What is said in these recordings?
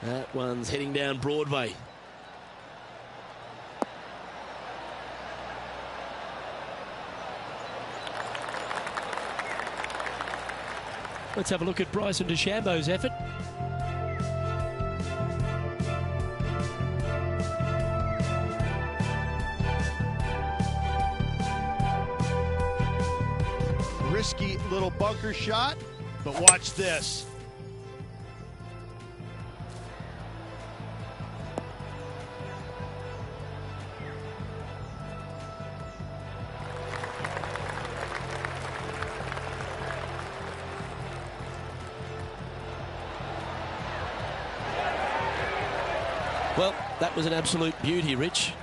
That one's heading down Broadway. Let's have a look at Bryson DeChambeau's effort. Risky little bunker shot, but watch this. Well, that was an absolute beauty, Rich.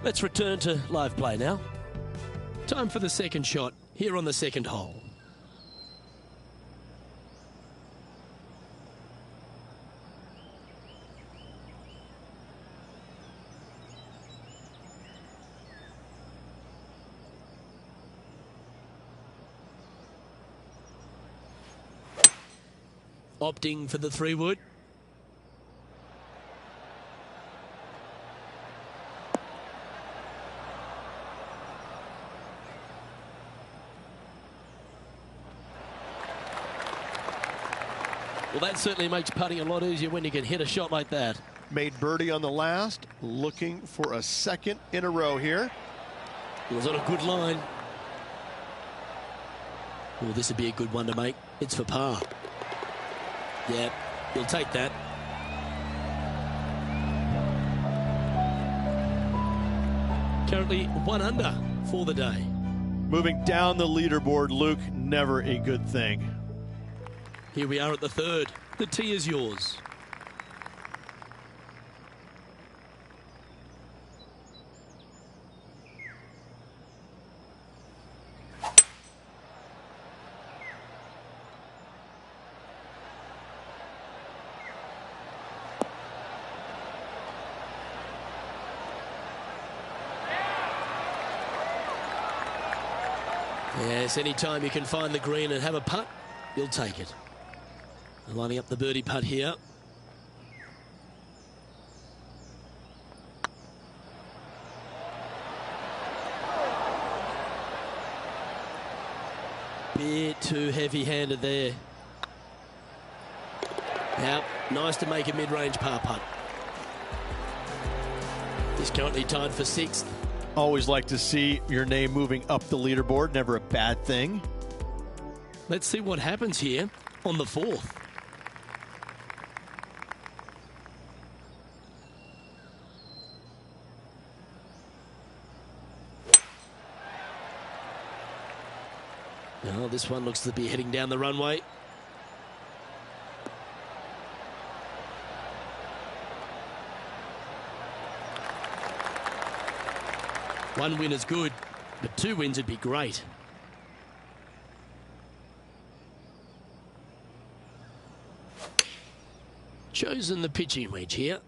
Let's return to live play now. Time for the second shot here on the second hole. Opting for the 3-wood. Well, that certainly makes putting a lot easier when you can hit a shot like that. Made birdie on the last, looking for a second in a row here. It was on a good line. Well, this would be a good one to make. It's for par. Yeah, he'll take that. Currently 1 under for the day. Moving down the leaderboard, Luke, never a good thing. Here we are at the third. The tee is yours. Yes, anytime you can find the green and have a putt, you'll take it. Lining up the birdie putt here. Bit too heavy-handed there. Now, nice to make a mid-range par putt. He's currently tied for 6th. Always like to see your name moving up the leaderboard. Never a bad thing. Let's see what happens here on the 4th. Oh, this one looks to be heading down the runway. One win is good, but 2 wins would be great. Chosen the pitching wedge here.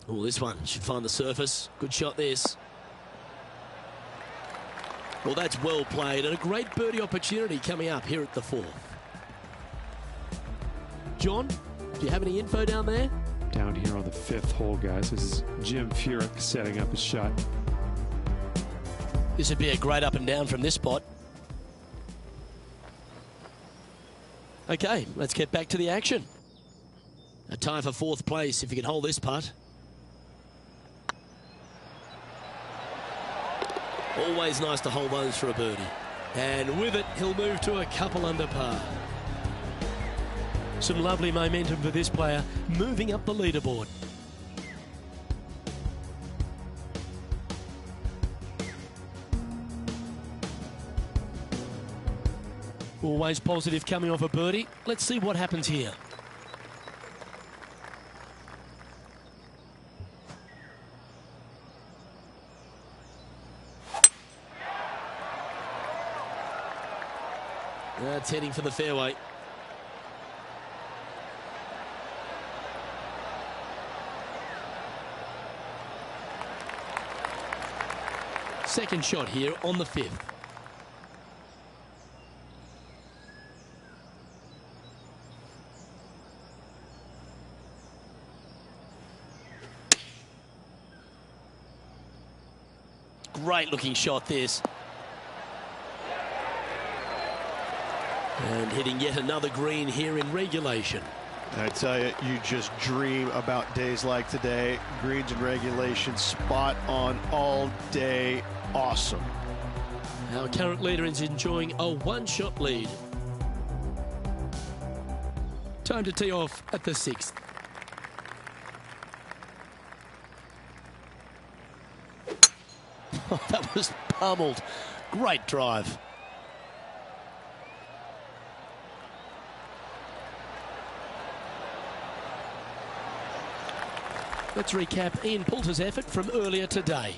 Oh, this one should find the surface. Good shot, this. Well, that's well played and a great birdie opportunity coming up here at the 4th. John, do you have any info down there? Down here on the 5th hole, guys. This is Jim Furyk setting up his shot. This would be a great up and down from this spot. Okay, let's get back to the action. A tie for 4th place if you can hold this putt. Always nice to hold those for a birdie. And with it, he'll move to a couple under par. Some lovely momentum for this player, moving up the leaderboard. Always positive coming off a birdie. Let's see what happens here. That's heading for the fairway. Second shot here on the 5th. Great looking shot this. And hitting yet another green here in regulation. I tell you, you just dream about days like today. Greens and regulation, spot on all day. Awesome. Our current leader is enjoying a one-shot lead. Time to tee off at the 6th. Oh, that was pummeled. Great drive. Let's recap Ian Poulter's effort from earlier today.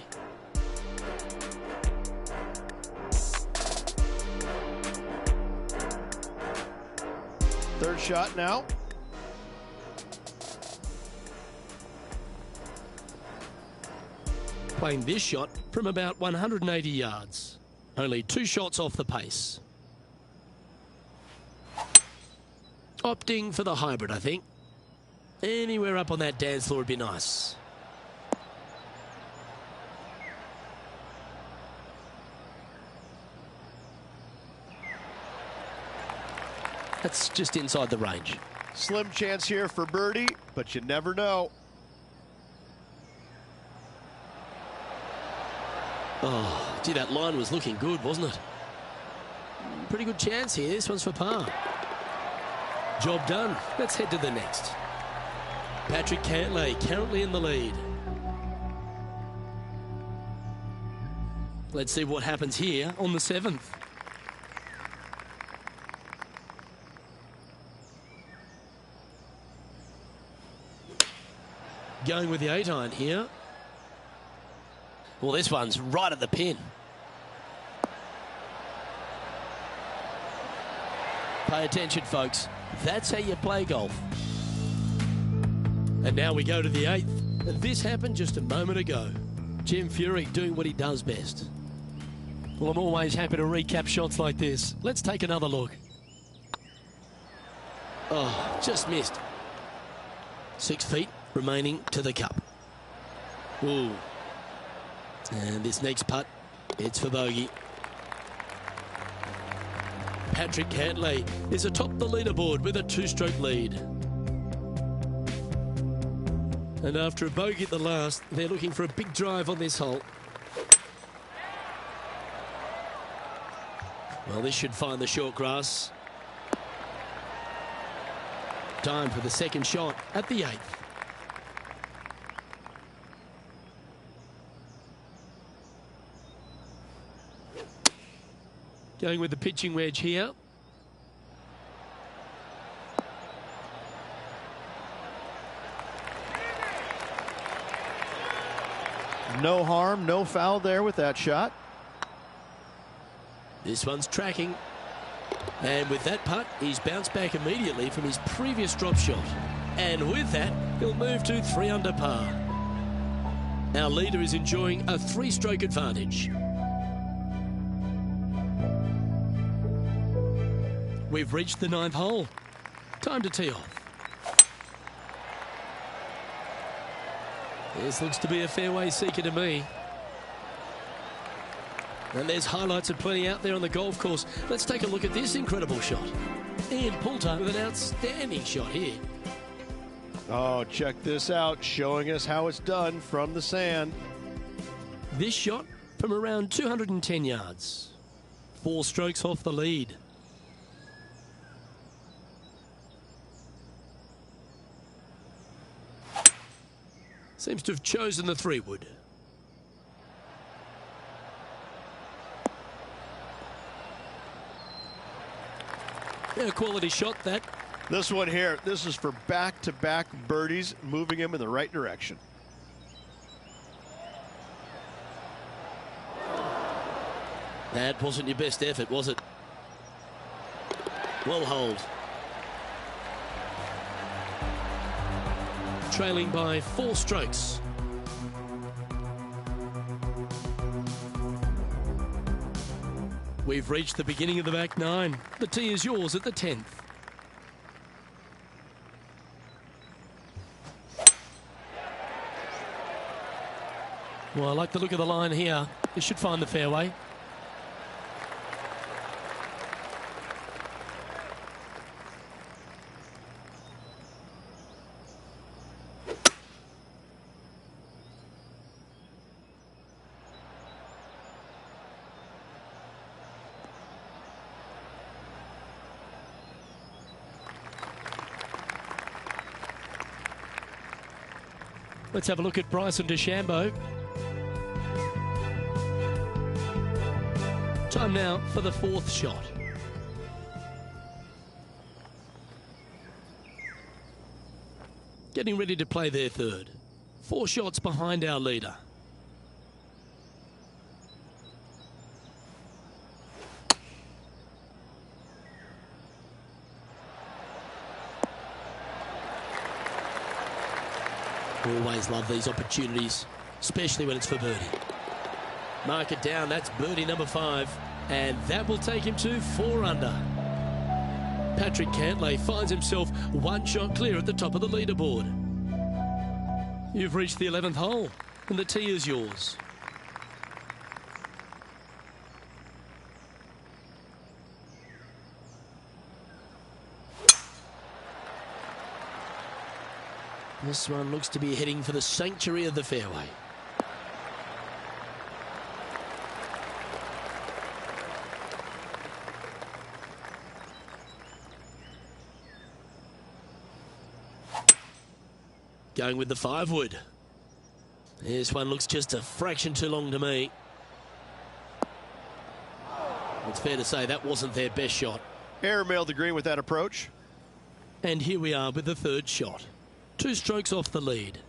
Third shot now. Playing this shot from about 180 yards. Only 2 shots off the pace. Opting for the hybrid, I think. Anywhere up on that dance floor would be nice. That's just inside the range. Slim chance here for birdie, but you never know. Oh, gee, that line was looking good, wasn't it? Pretty good chance here. This one's for par. Job done. Let's head to the next. Patrick Cantlay currently in the lead. Let's see what happens here on the 7th. Going with the 8-iron here. Well, this one's right at the pin. Pay attention, folks. That's how you play golf. And now we go to the 8th. And this happened just a moment ago. Jim Furyk doing what he does best. Well, I'm always happy to recap shots like this. Let's take another look. Oh, just missed. 6 feet remaining to the cup. Ooh. And this next putt, it's for bogey. Patrick Cantlay is atop the leaderboard with a 2-stroke lead. And after a bogey at the last, they're looking for a big drive on this hole. Well, this should find the short grass. Time for the second shot at the 8th. Going with the pitching wedge here. No harm, no foul there with that shot. This one's tracking. And with that putt, he's bounced back immediately from his previous drop shot. And with that, he'll move to 3 under par. Our leader is enjoying a 3-stroke advantage. We've reached the 9th hole. Time to tee off. This looks to be a fairway seeker to me. And there's highlights of plenty out there on the golf course. Let's take a look at this incredible shot. Ian Poulter with an outstanding shot here. Oh, check this out, showing us how it's done from the sand. This shot from around 210 yards. 4 strokes off the lead. Seems to have chosen the 3-wood. Yeah, quality shot that. This one here, this is for back-to-back birdies, moving him in the right direction. That wasn't your best effort, was it? Well hold. Trailing by 4 strokes. We've reached the beginning of the back nine. The tee is yours at the 10th. Well, I like the look of the line here. This should find the fairway. Let's have a look at Bryson DeChambeau. Time now for the 4th shot. Getting ready to play their 3rd. 4 shots behind our leader. Always love these opportunities, especially when it's for birdie. Mark it down, that's birdie number 5, and that will take him to 4 under. Patrick Cantlay finds himself 1 shot clear at the top of the leaderboard. You've reached the 11th hole, and the tee is yours. This one looks to be heading for the sanctuary of the fairway. Going with the 5-wood. This one looks just a fraction too long to me. It's fair to say that wasn't their best shot. Airmailed the green with that approach. And here we are with the 3rd shot. 2 strokes off the lead.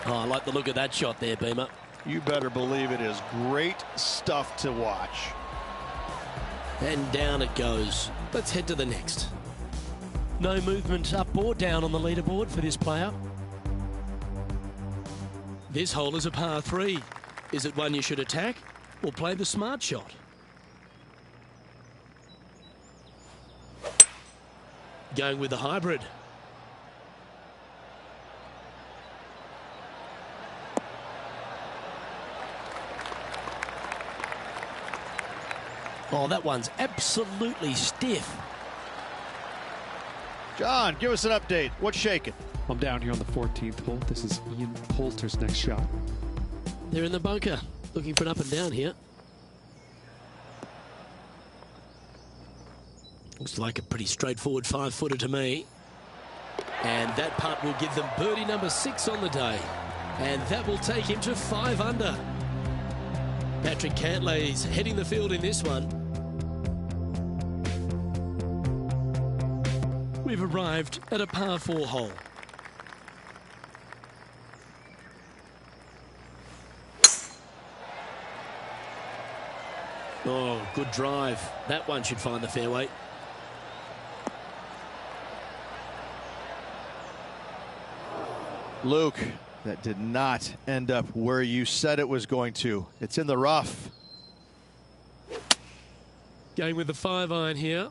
Oh, I like the look of that shot there, Beamer. You better believe it is great stuff to watch. And down it goes. Let's head to the next. No movement up or down on the leaderboard for this player. This hole is a par 3. Is it one you should attack or play the smart shot? Going with the hybrid. Oh, that one's absolutely stiff. John, give us an update. What's shaking? I'm down here on the 14th hole. This is Ian Poulter's next shot. They're in the bunker, looking for an up and down here. Looks like a pretty straightforward 5-footer to me. And that putt will give them birdie number 6 on the day. And that will take him to 5 under. Patrick Cantlay's heading the field in this one. We've arrived at a par 4 hole. Oh, good drive. That one should find the fairway. Luke, that did not end up where you said it was going to. It's in the rough. Going with the 5-iron here.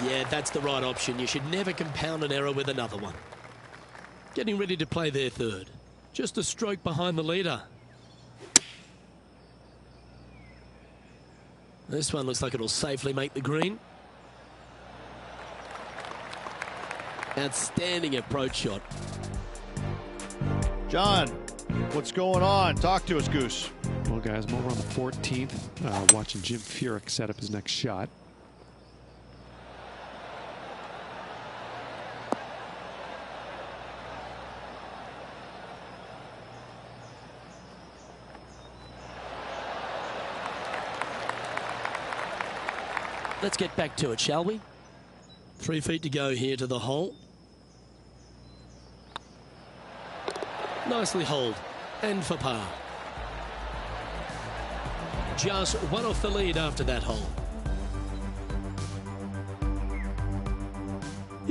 Yeah, that's the right option. You should never compound an error with another one. Getting ready to play their 3rd. Just a stroke behind the leader. This one looks like it'll safely make the green. Outstanding approach shot. John, what's going on? Talk to us, Goose. Well, guys, I'm over on the 14th, watching Jim Furyk set up his next shot. Let's get back to it, shall we? 3 feet to go here to the hole. Nicely holed, and for par. Just 1 off the lead after that hole.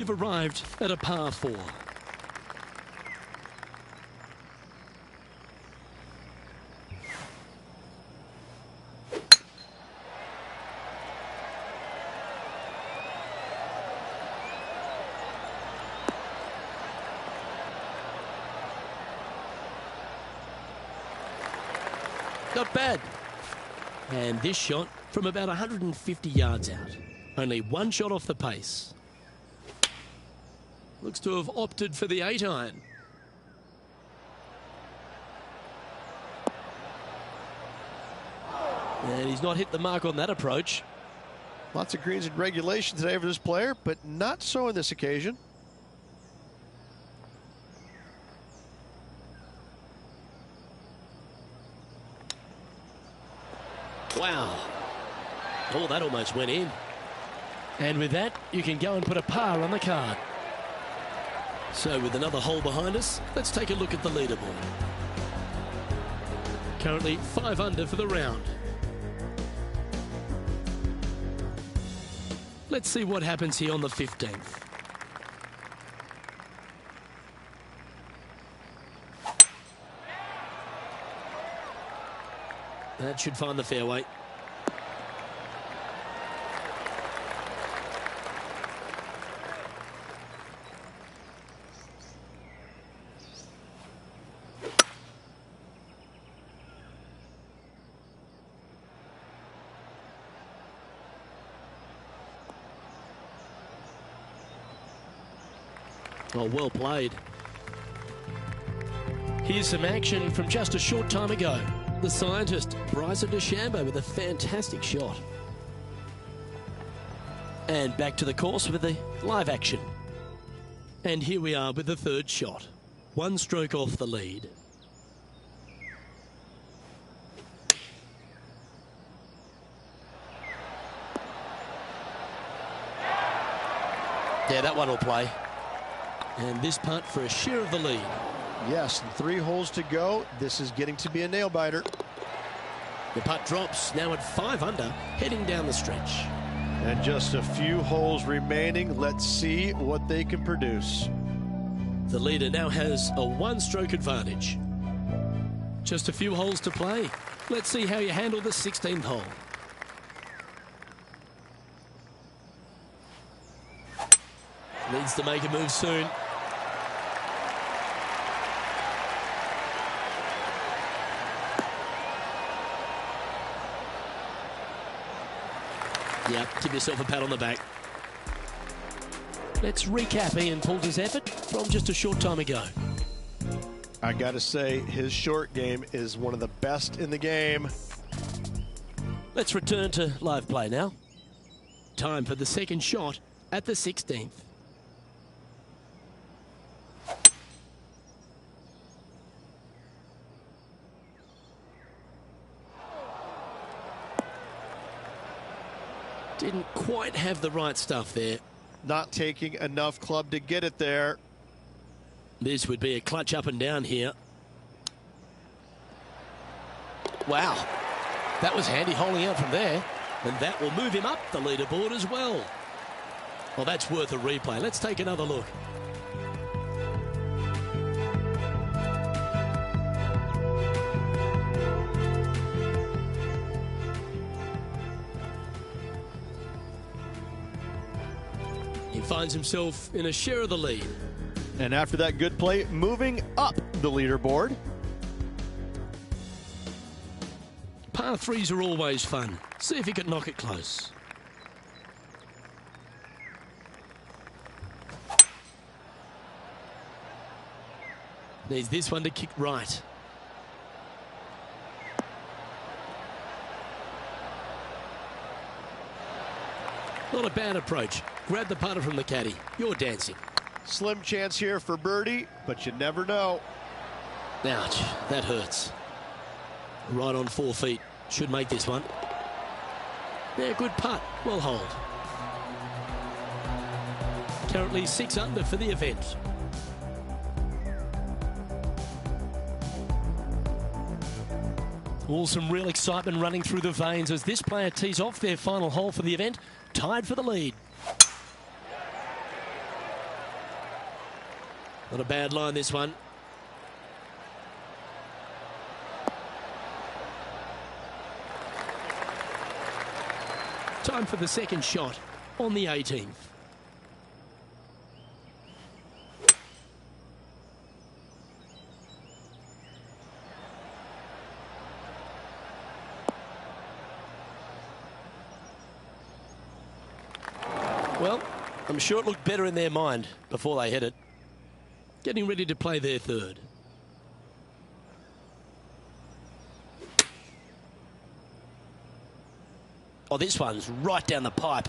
you've arrived at a par 4. Not bad. And this shot from about 150 yards out. Only one shot off the pace. Looks to have opted for the 8-iron. And he's not hit the mark on that approach. Lots of greens in regulation today for this player, but not so on this occasion. Wow. Oh, that almost went in. And with that, you can go and put a par on the card. So with another hole behind us, let's take a look at the leaderboard. Currently 5 under for the round. Let's see what happens here on the 15th. That should find the fairway. Oh, well played. Here's some action from just a short time ago. The scientist, Bryson DeChambeau, with a fantastic shot. And back to the course with the live action. And here we are with the third shot. 1 stroke off the lead. Yeah, that one will play. And this putt for a share of the lead. Yes, 3 holes to go. This is getting to be a nail-biter. The putt drops, now at 5 under, heading down the stretch. And just a few holes remaining. Let's see what they can produce. The leader now has a 1-stroke advantage. Just a few holes to play. Let's see how you handle the 16th hole. Needs to make a move soon. Yep, give yourself a pat on the back. Let's recap Ian Poulter's effort from just a short time ago. I got to say, his short game is one of the best in the game. Let's return to live play now. Time for the second shot at the 16th. Didn't quite have the right stuff there. Not taking enough club to get it there. This would be a clutch up and down here. Wow. That was handy holding out from there. And that will move him up the leaderboard as well. Well, that's worth a replay. Let's take another look. He finds himself in a share of the lead. And after that good play, moving up the leaderboard. Par 3s are always fun. See if he can knock it close. Needs this one to kick right. Not a bad approach. Grab the putter from the caddy. You're dancing. Slim chance here for birdie, but you never know. Ouch, that hurts. Right on 4 feet. Should make this one. Yeah, good putt. Well hold. Currently 6 under for the event. All some real excitement running through the veins as this player tees off their final hole for the event, tied for the lead. Not a bad line, this one. Time for the second shot on the 18th. Well, I'm sure it looked better in their mind before they hit it. Getting ready to play their third. Oh, this one's right down the pipe.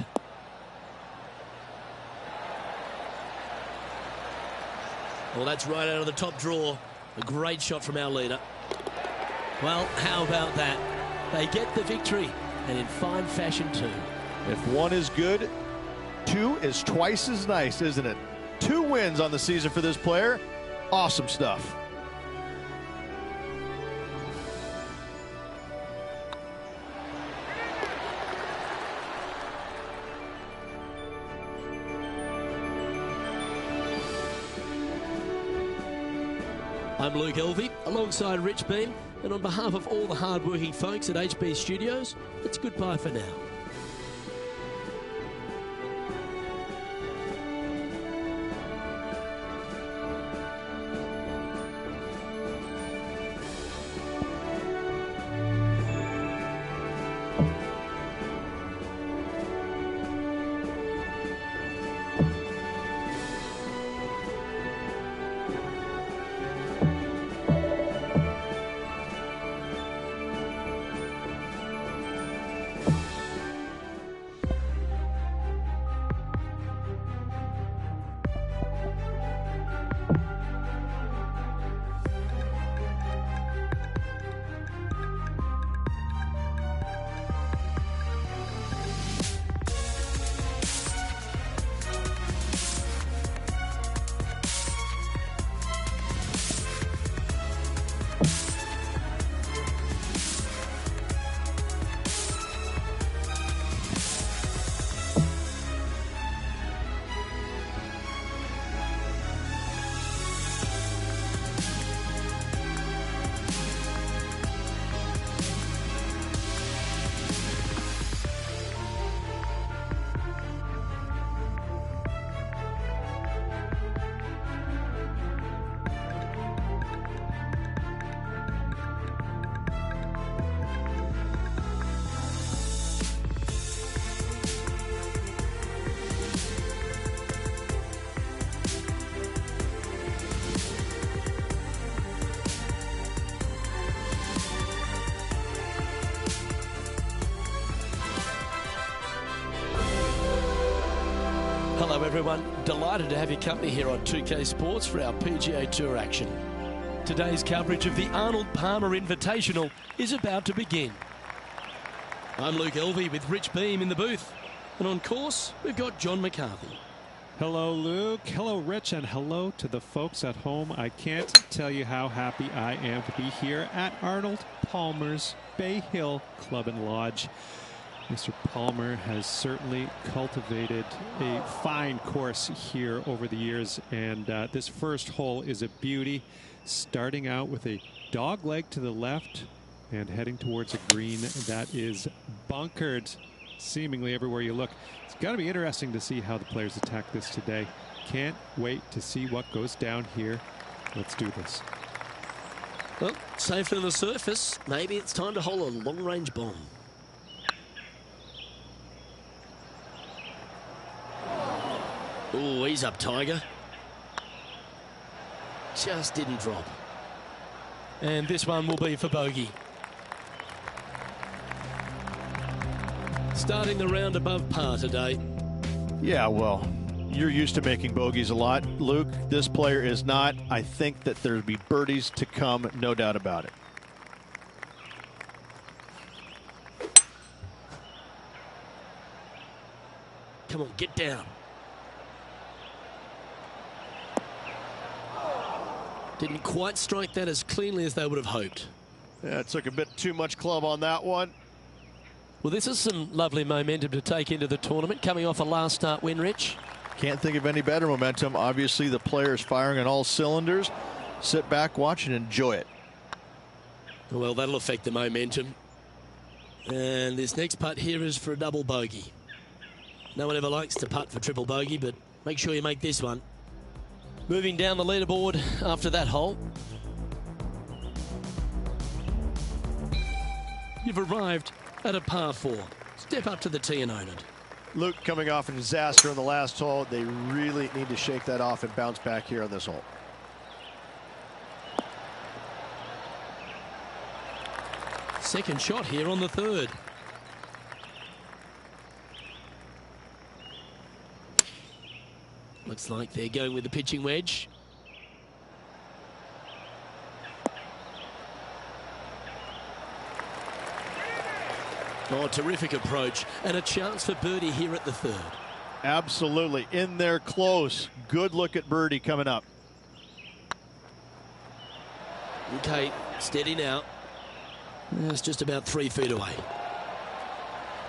Well, that's right out of the top drawer. A great shot from our leader. Well, how about that? They get the victory, and in fine fashion too. If one is good, two is twice as nice, isn't it? 2 wins on the season for this player. Awesome stuff. I'm Luke Elvey, alongside Rich Beam, and on behalf of all the hard-working folks at HB Studios, it's goodbye for now. Hello everyone, delighted to have your company here on 2K Sports for our PGA Tour action. Today's coverage of the Arnold Palmer Invitational is about to begin. I'm Luke Elvey with Rich Beam in the booth, and on course we've got John McCarthy. Hello, Luke. Hello, Rich, and hello to the folks at home. I can't tell you how happy I am to be here at Arnold Palmer's Bay Hill Club and Lodge. Mr. Palmer has certainly cultivated a fine course here over the years, and this first hole is a beauty, starting out with a dog leg to the left and heading towards a green that is bunkered seemingly everywhere you look. It's got to be interesting to see how the players attack this today. Can't wait to see what goes down here. Let's do this. Well, safe on the surface. Maybe it's time to hole a long-range bomb. Oh, he's up, Tiger. Just didn't drop. And this one will be for bogey. Starting the round above par today. Yeah, well, you're used to making bogeys a lot, Luke. This player is not. I think that there'll be birdies to come, no doubt about it. Come on, get down. Didn't quite strike that as cleanly as they would have hoped. Yeah, it took a bit too much club on that one. Well, this is some lovely momentum to take into the tournament, coming off a last start win, Rich. Can't think of any better momentum. Obviously, the player's firing on all cylinders. Sit back, watch, and enjoy it. Well, that'll affect the momentum. And this next putt here is for a double bogey. No one ever likes to putt for triple bogey, but make sure you make this one. Moving down the leaderboard after that hole. You've arrived at a par 4. Step up to the tee and own it. Luke coming off a disaster on the last hole. They really need to shake that off and bounce back here on this hole. Second shot here on the third. Looks like they're going with the pitching wedge. Oh, terrific approach, and a chance for birdie here at the third. Absolutely. In there close. Good look at birdie coming up. Okay, steady now. It's just about 3 feet away.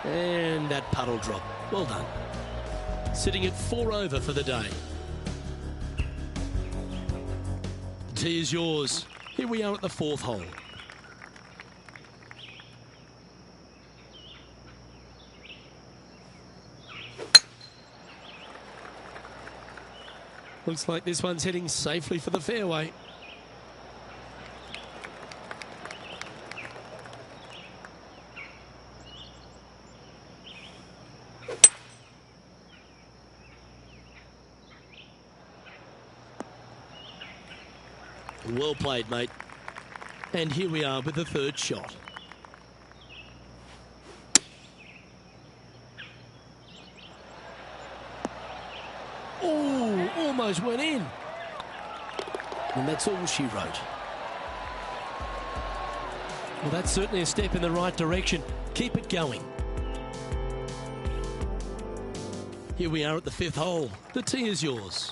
And that puddle drop. Well done. Sitting at 4 over for the day. The tee is yours. Here we are at the 4th hole. Looks like this one's heading safely for the fairway. Well played, mate. And here we are with the third shot. Oh, almost went in. And that's all she wrote. Well, that's certainly a step in the right direction. Keep it going. Here we are at the 5th hole. The tee is yours.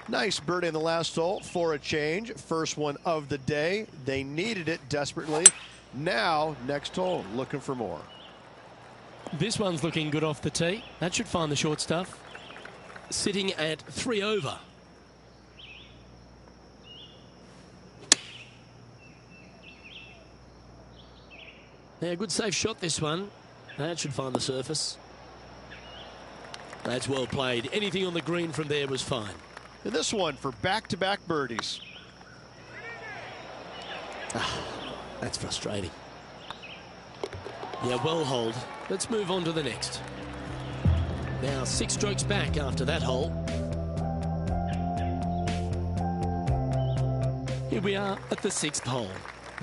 Nice birdie in the last hole for a change. First one of the day. They needed it desperately. Now, next hole, looking for more. This one's looking good off the tee. That should find the short stuff. Sitting at 3 over. Yeah, good safe shot this one. That should find the surface. That's well played. Anything on the green from there was fine. And this one for back-to-back birdies. That's frustrating. Yeah, well holed. Let's move on to the next. Now 6 strokes back after that hole. Here we are at the 6th hole.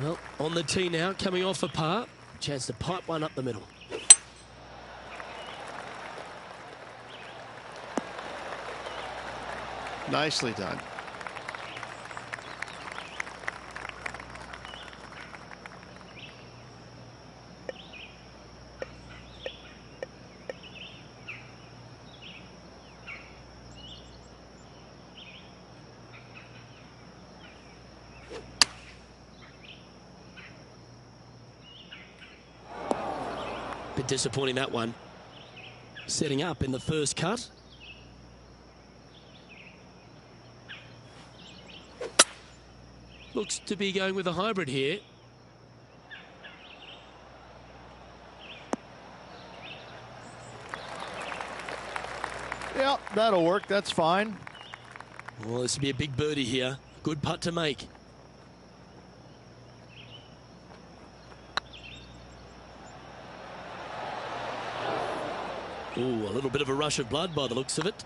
Well, on the tee now, coming off a par. Chance to pipe one up the middle. Nicely done. Bit disappointing, that one. Setting up in the first cut. Looks to be going with a hybrid here. Yeah, that'll work. That's fine. Well, this will be a big birdie here. Good putt to make. Ooh, a little bit of a rush of blood by the looks of it.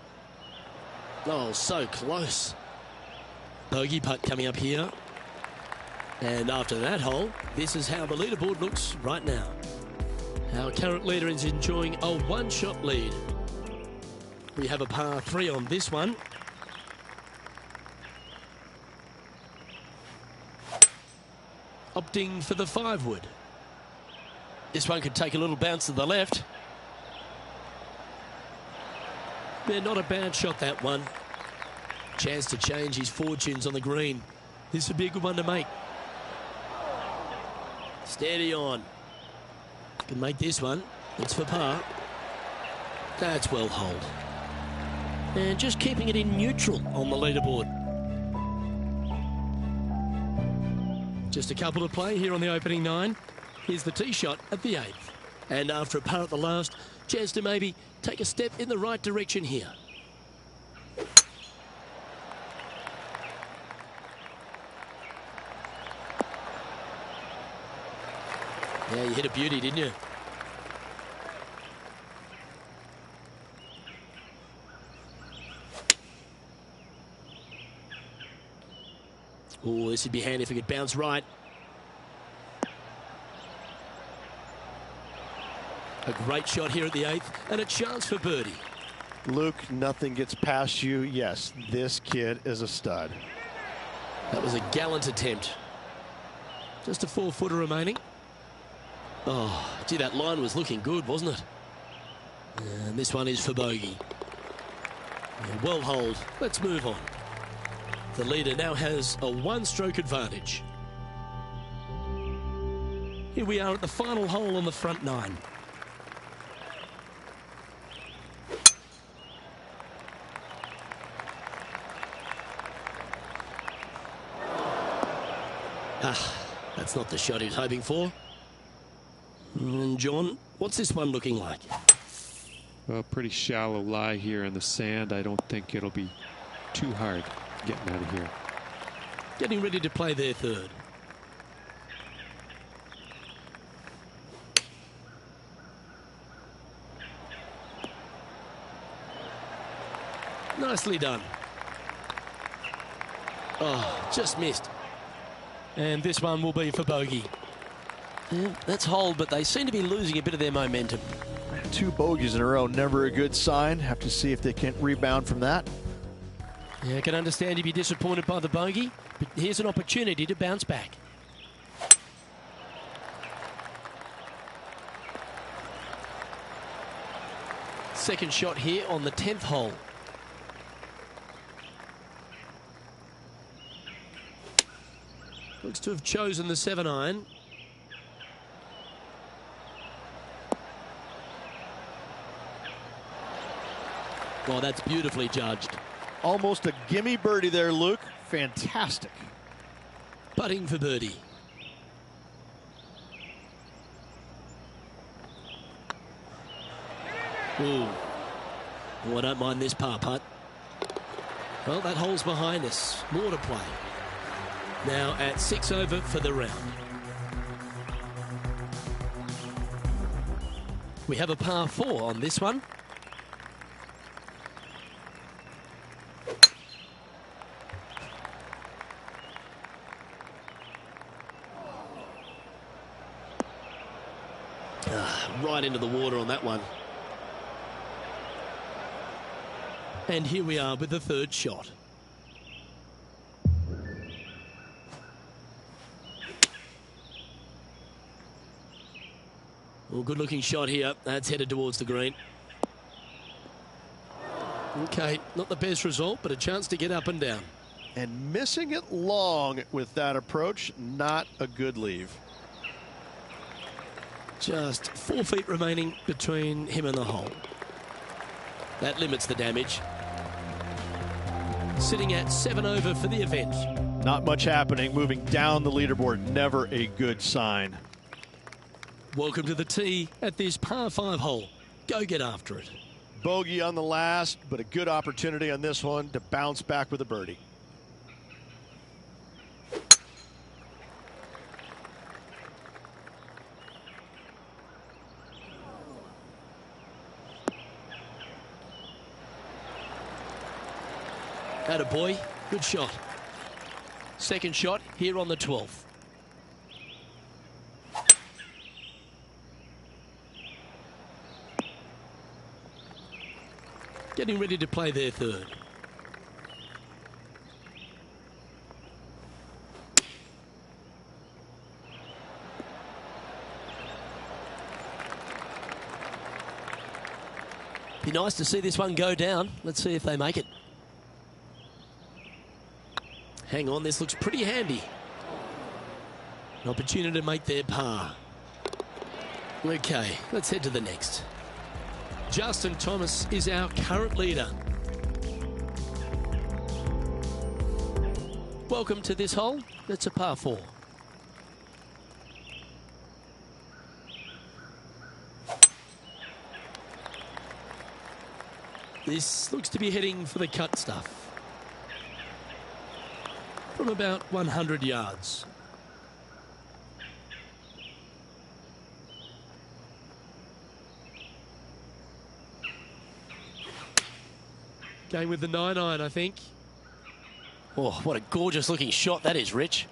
Oh, so close. Bogey putt coming up here. And after that hole, this is how the leaderboard looks right now. Our current leader is enjoying a 1-shot lead. We have a par 3 on this one. Opting for the 5-wood. This one could take a little bounce to the left. Yeah, not a bad shot, that one. Chance to change his fortunes on the green. This would be a good one to make. Steady on. Can make this one. It's for par. That's well holed. And just keeping it in neutral on the leaderboard. Just a couple to play here on the opening 9. Here's the tee shot at the 8th. And after a par at the last, chance to maybe take a step in the right direction here. Yeah, you hit a beauty, didn't you? Oh, this would be handy if it could bounce right. A great shot here at the 8th and a chance for birdie. Luke, nothing gets past you. Yes, this kid is a stud. That was a gallant attempt. Just a 4-footer remaining. Oh, gee, that line was looking good, wasn't it? And this one is for bogey. Yeah, well holed. Let's move on. The leader now has a 1-stroke advantage. Here we are at the final hole on the front 9. That's not the shot he was hoping for. And John, what's this one looking like? Well, pretty shallow lie here in the sand. I don't think it'll be too hard getting out of here. Getting ready to play their 3rd. Nicely done. Oh, just missed. And this one will be for bogey. Yeah, that's holed, but they seem to be losing a bit of their momentum. 2 bogeys in a row, never a good sign. Have to see if they can rebound from that. Yeah, I can understand you'd be disappointed by the bogey, but here's an opportunity to bounce back. Second shot here on the 10th hole. Looks to have chosen the 7-iron. Oh, that's beautifully judged. Almost a gimme birdie there, Luke. Fantastic. Putting for birdie. Ooh. Oh, I don't mind this par putt. Well, that hole's behind us. More to play. Now at 6 over for the round. We have a par 4 on this one. Right into the water on that one. And here we are with the 3rd shot. Well, good looking shot here. That's headed towards the green. Okay, not the best result, but a chance to get up and down. And missing it long with that approach, not a good leave. Just 4 feet remaining between him and the hole. That limits the damage. Sitting at 7 over for the event. Not much happening, moving down the leaderboard, never a good sign. Welcome to the tee at this par 5 hole. Go get after it. Bogey on the last, but a good opportunity on this one to bounce back with a birdie. Attaboy, good shot. Second shot here on the 12th. Getting ready to play their 3rd. Be nice to see this one go down. Let's see if they make it. Hang on, this looks pretty handy. An opportunity to make their par. Okay, let's head to the next. Justin Thomas is our current leader. Welcome to this hole. It's a par 4. This looks to be heading for the cut stuff. From about 100 yards. Going with the 9-iron, I think. Oh, what a gorgeous looking shot that is, Rich.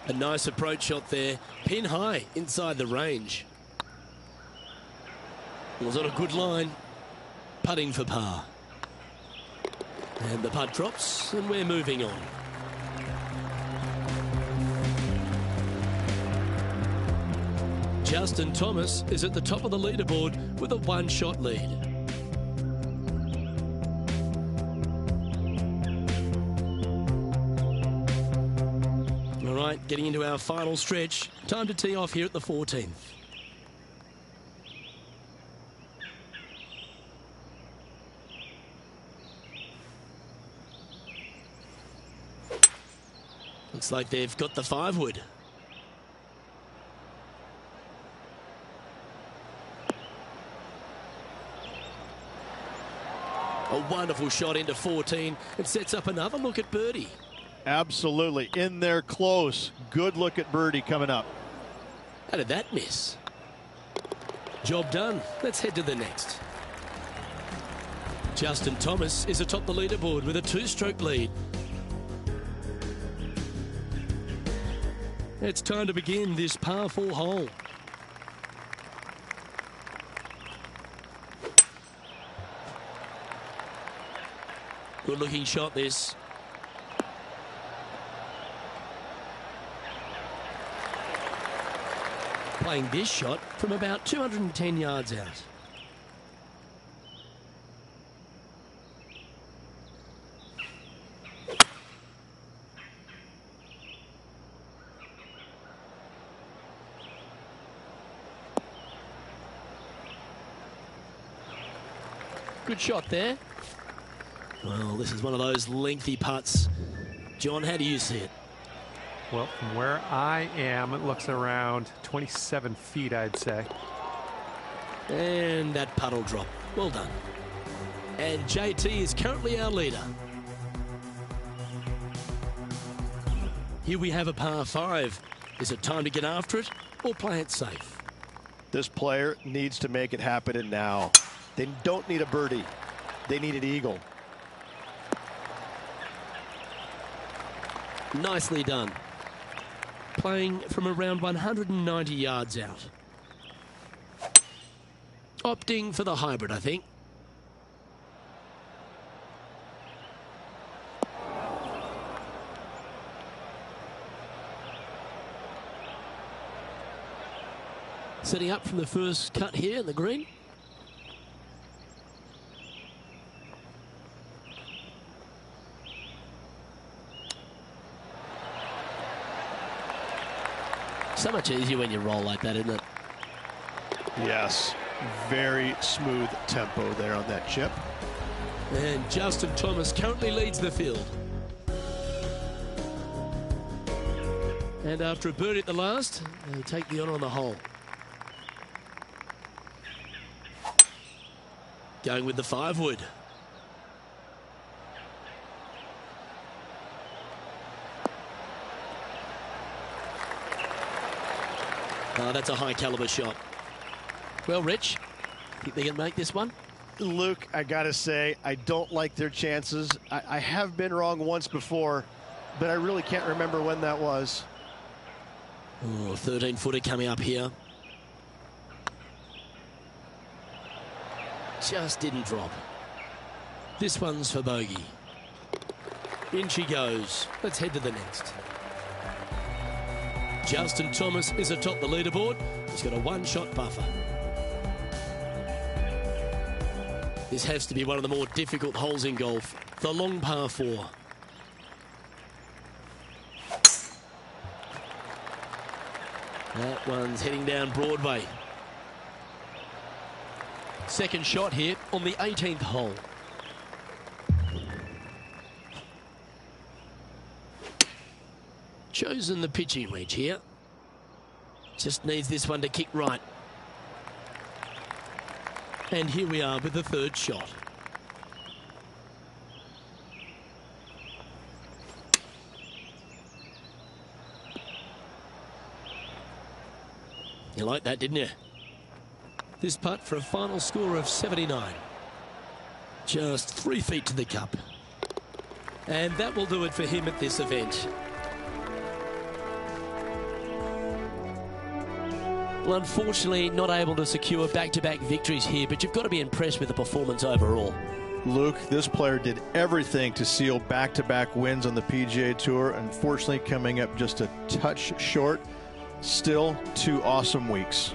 A nice approach shot there. Pin high inside the range. It was on a good line. Putting for par. And the putt drops, and we're moving on. Justin Thomas is at the top of the leaderboard with a 1-shot lead. All right, getting into our final stretch. Time to tee off here at the 14th. Looks like they've got the 5-wood. A wonderful shot into 14. It sets up another look at birdie. Absolutely. In there close. Good look at birdie coming up. How did that miss? Job done. Let's head to the next. Justin Thomas is atop the leaderboard with a 2-stroke lead. It's time to begin this par 4 hole. Good looking shot this. Playing this shot from about 210 yards out. Good shot there. Well, this is one of those lengthy putts. John, how do you see it? Well, from where I am, it looks around 27 feet, I'd say. And that putt will drop. Well done. And JT is currently our leader. Here we have a par 5. Is it time to get after it or play it safe? This player needs to make it happen and now. They don't need a birdie. They need an eagle. Nicely done. Playing from around 190 yards out. Opting for the hybrid, I think. Setting up from the first cut here in the green. So much easier when you roll like that, isn't it? Yes. Very smooth tempo there on that chip. And Justin Thomas currently leads the field. And after a birdie at the last, they take the honour on the hole. Going with the 5-wood. Oh, that's a high caliber shot. Well, Rich, think they can make this one? Luke, I gotta say, I don't like their chances. I have been wrong once before, but I really can't remember when that was. Oh, 13-footer coming up here. Just didn't drop. This one's for bogey. In she goes. Let's head to the next. Justin Thomas is atop the leaderboard. He's got a 1-shot buffer. This has to be one of the more difficult holes in golf. The long par 4. That one's heading down Broadway. Second shot here on the 18th hole. chosen the pitching wedge here. Just needs this one to kick right. And here we are with the third shot. You liked that, didn't you? This putt for a final score of 79. Just 3 feet to the cup. And that will do it for him at this event. Well, unfortunately, not able to secure back-to-back victories here, but you've got to be impressed with the performance overall. Luke, this player did everything to seal back-to-back wins on the PGA Tour. Unfortunately, coming up just a touch short. Still 2 awesome weeks.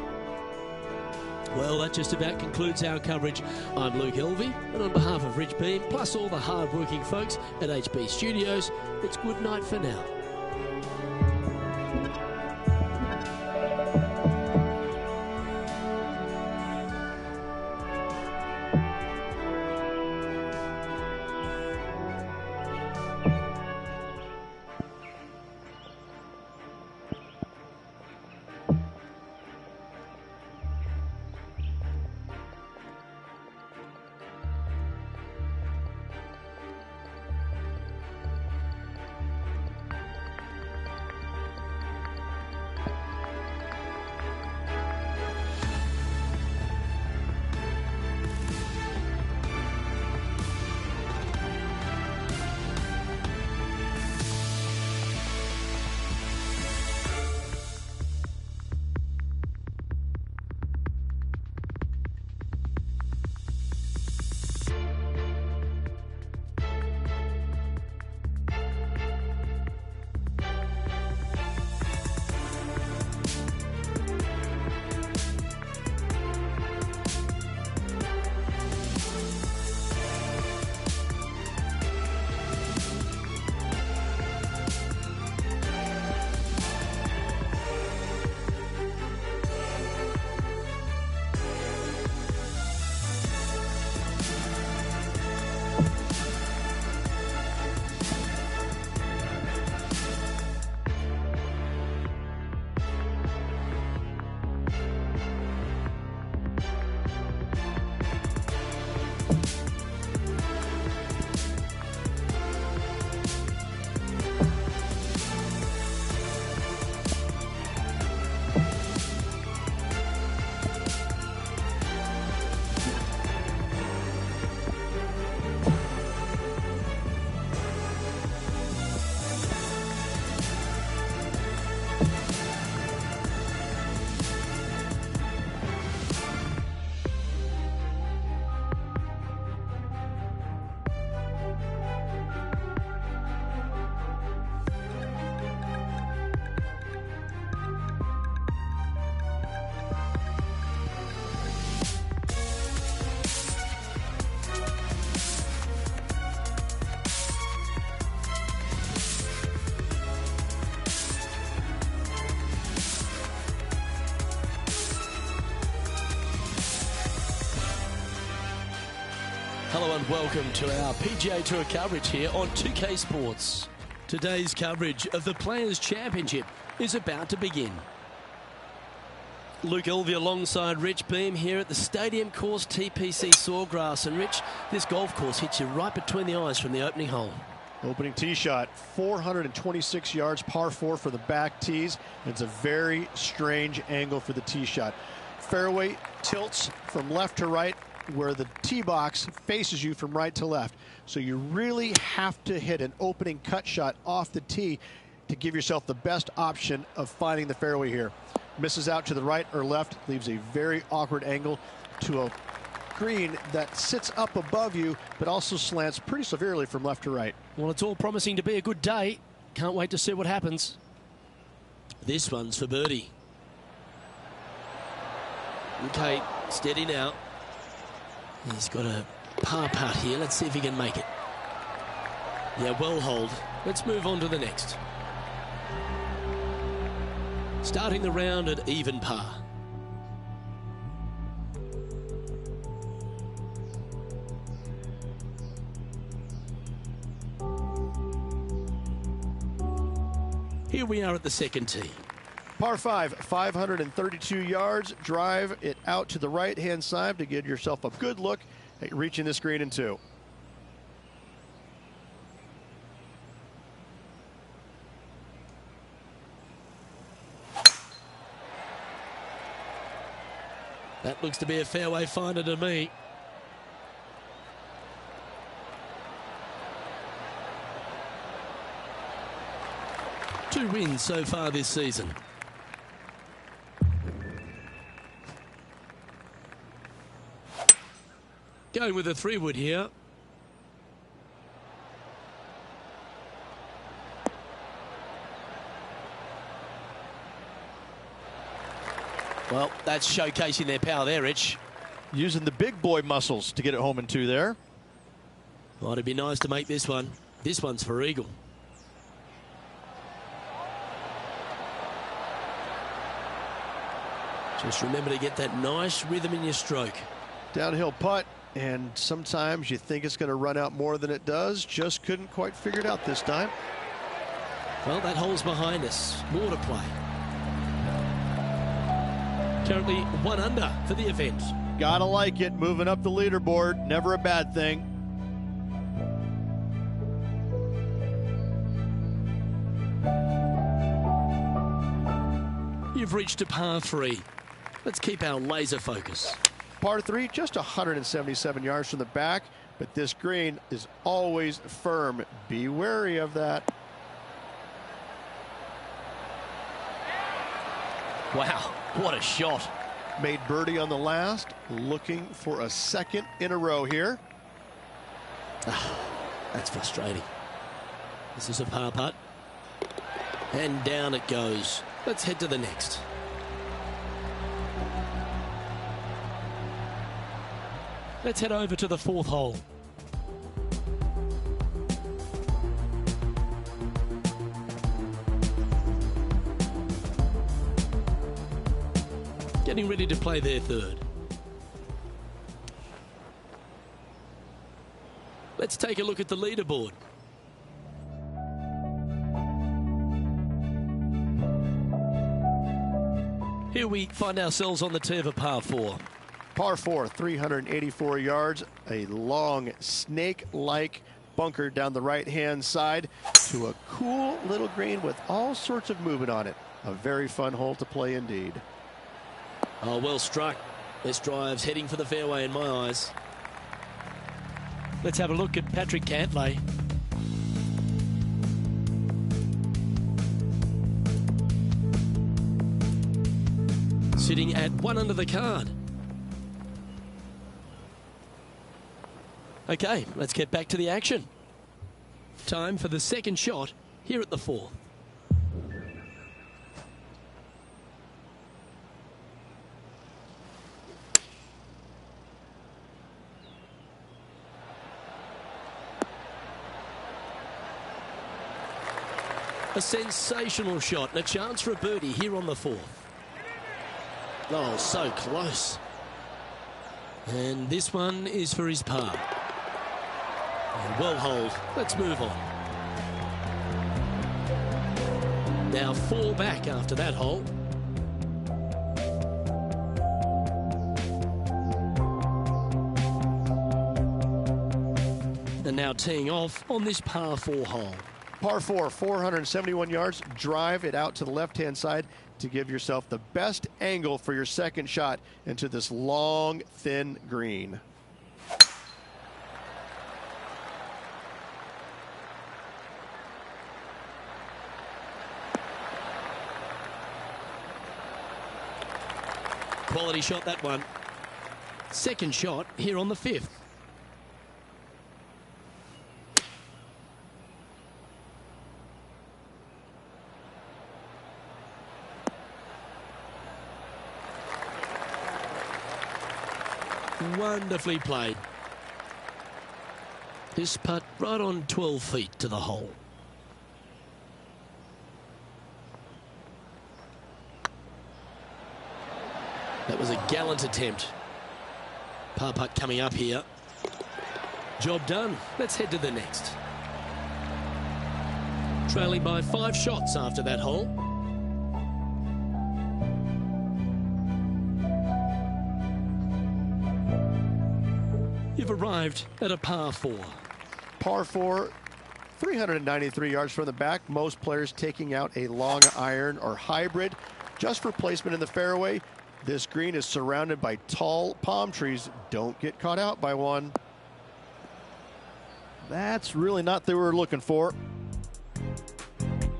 Well, that just about concludes our coverage. I'm Luke Elvey, and on behalf of Rich Beam, plus all the hard-working folks at HB Studios, it's good night for now. Hello and welcome to our PGA Tour coverage here on 2K Sports. Today's coverage of the Players' Championship is about to begin. Luke Elvey alongside Rich Beam here at the Stadium Course TPC Sawgrass. And Rich, this golf course hits you right between the eyes from the opening hole. Opening tee shot, 426 yards, par 4 for the back tees. It's a very strange angle for the tee shot. Fairway tilts from left to right, where the tee box faces you from right to left. So you really have to hit an opening cut shot off the tee to give yourself the best option of finding the fairway here. Misses out to the right or left, leaves a very awkward angle to a green that sits up above you, but also slants pretty severely from left to right. Well, it's all promising to be a good day. Can't wait to see what happens. This one's for birdie. Okay, steady now. He's got a par putt here. Let's see if he can make it. Yeah, well hold. Let's move on to the next. Starting the round at even par. Here we are at the second tee. Par 5, 532 yards. Drive it out to the right-hand side to give yourself a good look at reaching this green in 2. That looks to be a fairway finder to me. Two wins so far this season. Going with a 3-wood here. Well, that's showcasing their power there, Rich. Using the big boy muscles to get it home in 2 there. Well, it'd be nice to make this one. This one's for eagle. Just remember to get that nice rhythm in your stroke. Downhill putt, and sometimes you think it's going to run out more than it does. Just couldn't quite figure it out this time. Well, that hole's behind us. More to play. Currently 1 under for the event. Gotta like it. Moving up the leaderboard. Never a bad thing. You've reached a par 3. Let's keep our laser focus. Par 3, just 177 yards from the back, but this green is always firm. Be wary of that. Wow, what a shot. Made birdie on the last, looking for a second in a row here. That's frustrating. This is a par putt. And down it goes. Let's head to the next. Let's head over to the 4th hole. Getting ready to play their 3rd. Let's take a look at the leaderboard. Here we find ourselves on the tee of a par 4. Par 4, 384 yards, a long snake-like bunker down the right-hand side to a cool little green with all sorts of movement on it. A very fun hole to play indeed. Oh, well struck. This drive's heading for the fairway in my eyes. Let's have a look at Patrick Cantlay. Sitting at 1 under the card. Okay, let's get back to the action. Time for the 2nd shot here at the 4th. A sensational shot and a chance for a birdie here on the 4th. Oh, so close. And this one is for his par. And well holed. Let's move on. Now 4 back after that hole. And now teeing off on this par 4 hole. Par 4, 471 yards. Drive it out to the left-hand side to give yourself the best angle for your 2nd shot into this long, thin green. Quality shot, that one. 2nd shot here on the 5th. Wonderfully played. This putt right on 12 feet to the hole. That was a gallant attempt. Par putt coming up here. Job done. Let's head to the next. trailing by 5 shots after that hole. You've arrived at a par 4. Par 4, 393 yards from the back. Most players taking out a long iron or hybrid just for placement in the fairway. This green is surrounded by tall palm trees. Don't get caught out by one. That's really not what they were looking for.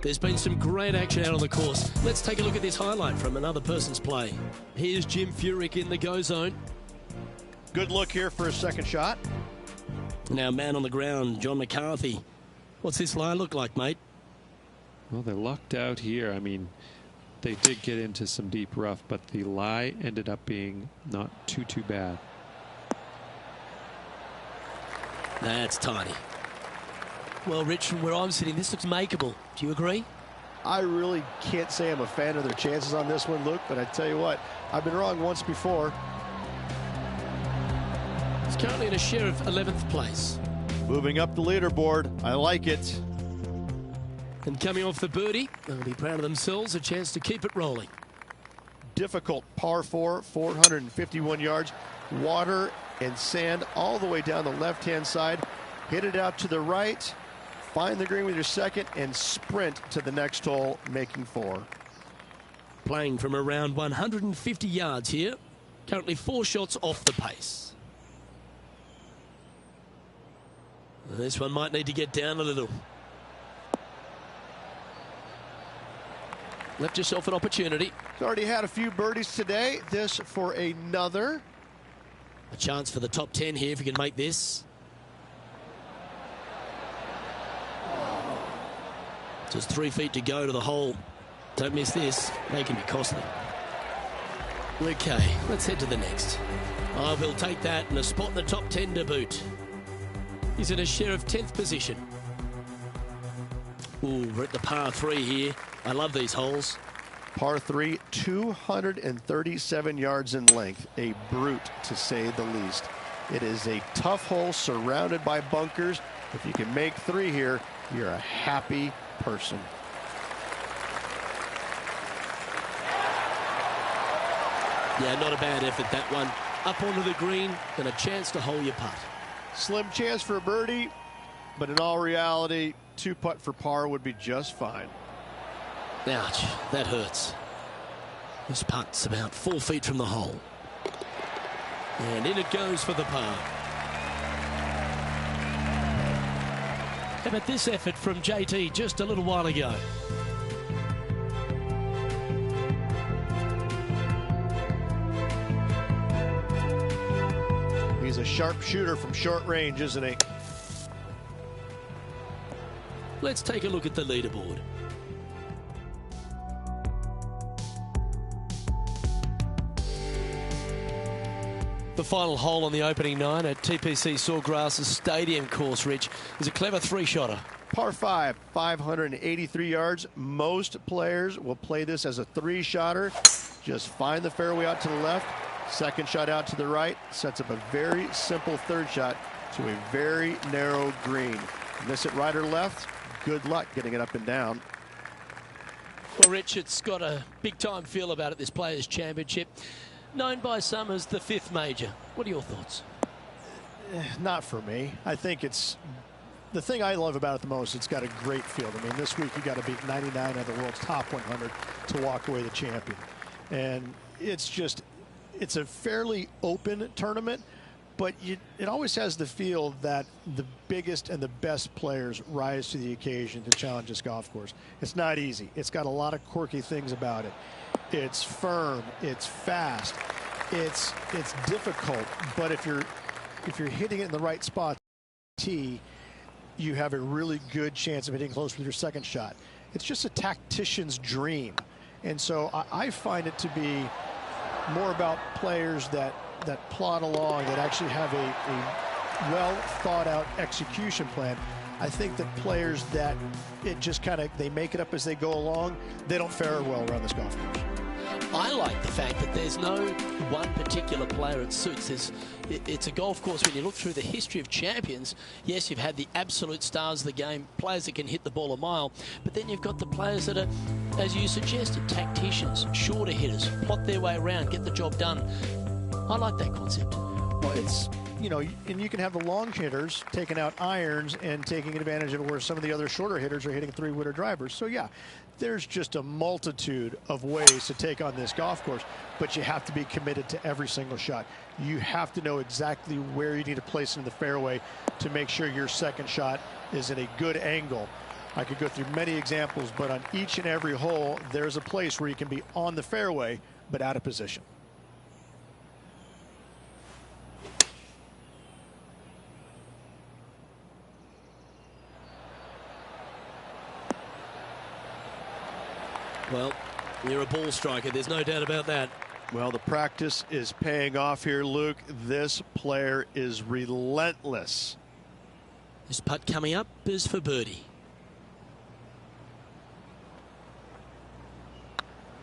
There's been some great action out on the course. Let's take a look at this highlight from another person's play. Here's Jim Furyk in the go zone. Good look here for a second shot. Now man on the ground, John McCarthy. What's this lie look like, mate? Well, they lucked out here. I mean, they did get into some deep rough, but the lie ended up being not too bad. That's tiny. Well, Rich, from where I'm sitting, this looks makeable. Do you agree? I really can't say I'm a fan of their chances on this one, Luke, but I tell you what, I've been wrong once before. He's currently in a share of 11th place. Moving up the leaderboard. I like it. And coming off the birdie, they'll be proud of themselves, a chance to keep it rolling. Difficult par 4, 451 yards. Water and sand all the way down the left-hand side. Hit it out to the right. Find the green with your second and sprint to the next hole, making 4. Playing from around 150 yards here. Currently 4 shots off the pace. This one might need to get down a little. Left yourself an opportunity. He's already had a few birdies today. This for another. A chance for the top 10 here if you can make this. Just 3 feet to go to the hole. Don't miss this. They can be costly. Okay, let's head to the next. I will take that and a spot in the top 10 to boot. He's in a share of 10th position. Ooh, we're at the par 3 here. I love these holes. Par 3, 237 yards in length. A brute, to say the least. It is a tough hole surrounded by bunkers. If you can make 3 here, you're a happy person. Yeah, not a bad effort, that one. Up onto the green and a chance to hole your putt. Slim chance for a birdie, but in all reality, 2 putt for par would be just fine. Ouch, that hurts. This putt's about 4 feet from the hole. And in it goes for the par. How about this effort from JT just a little while ago? He's a sharp shooter from short range, isn't he? Let's take a look at the leaderboard. The final hole on the opening 9 at TPC Sawgrass Stadium course, Rich, is a clever 3-shotter. Par 5, 583 yards. Most players will play this as a 3-shotter. Just find the fairway out to the left. Second shot out to the right. Sets up a very simple 3rd shot to a very narrow green. Miss it right or left, good luck getting it up and down. Well, Rich, it's got a big-time feel about it, this Players' Championship. Known by some as the 5th major. What are your thoughts? Not for me. I think it's the thing I love about it the most. It's got a great field. I mean, this week you got to beat 99 of the world's top 100 to walk away the champion. And it's a fairly open tournament, but it always has the feel that the biggest and the best players rise to the occasion to challenge this golf course. It's not easy. It's got a lot of quirky things about it. It's firm, it's fast, it's difficult, but if you're hitting it in the right spot, tee, you have a really good chance of hitting close with your second shot. It's just a tactician's dream. And so I find it to be more about players that plod along, that actually have a well thought out execution plan. I think that players that it just kind of, they make it up as they go along, they don't fare well around this golf course. I like the fact that there's no one particular player it suits. It's a golf course, when you look through the history of champions, yes, you've had the absolute stars of the game, players that can hit the ball a mile, but then you've got the players that are, as you suggested, tacticians, shorter hitters, plot their way around, get the job done. I like that concept. Well, it's, you know, and you can have the long hitters taking out irons and taking advantage of it, where some of the other shorter hitters are hitting three-wooder drivers. So, yeah, there's just a multitude of ways to take on this golf course, but you have to be committed to every single shot. You have to know exactly where you need to place it in the fairway to make sure your second shot is in a good angle. I could go through many examples, but on each and every hole, there's a place where you can be on the fairway, but out of position. Well, you're a ball striker. There's no doubt about that. Well, the practice is paying off here, Luke. This player is relentless. This putt coming up is for birdie.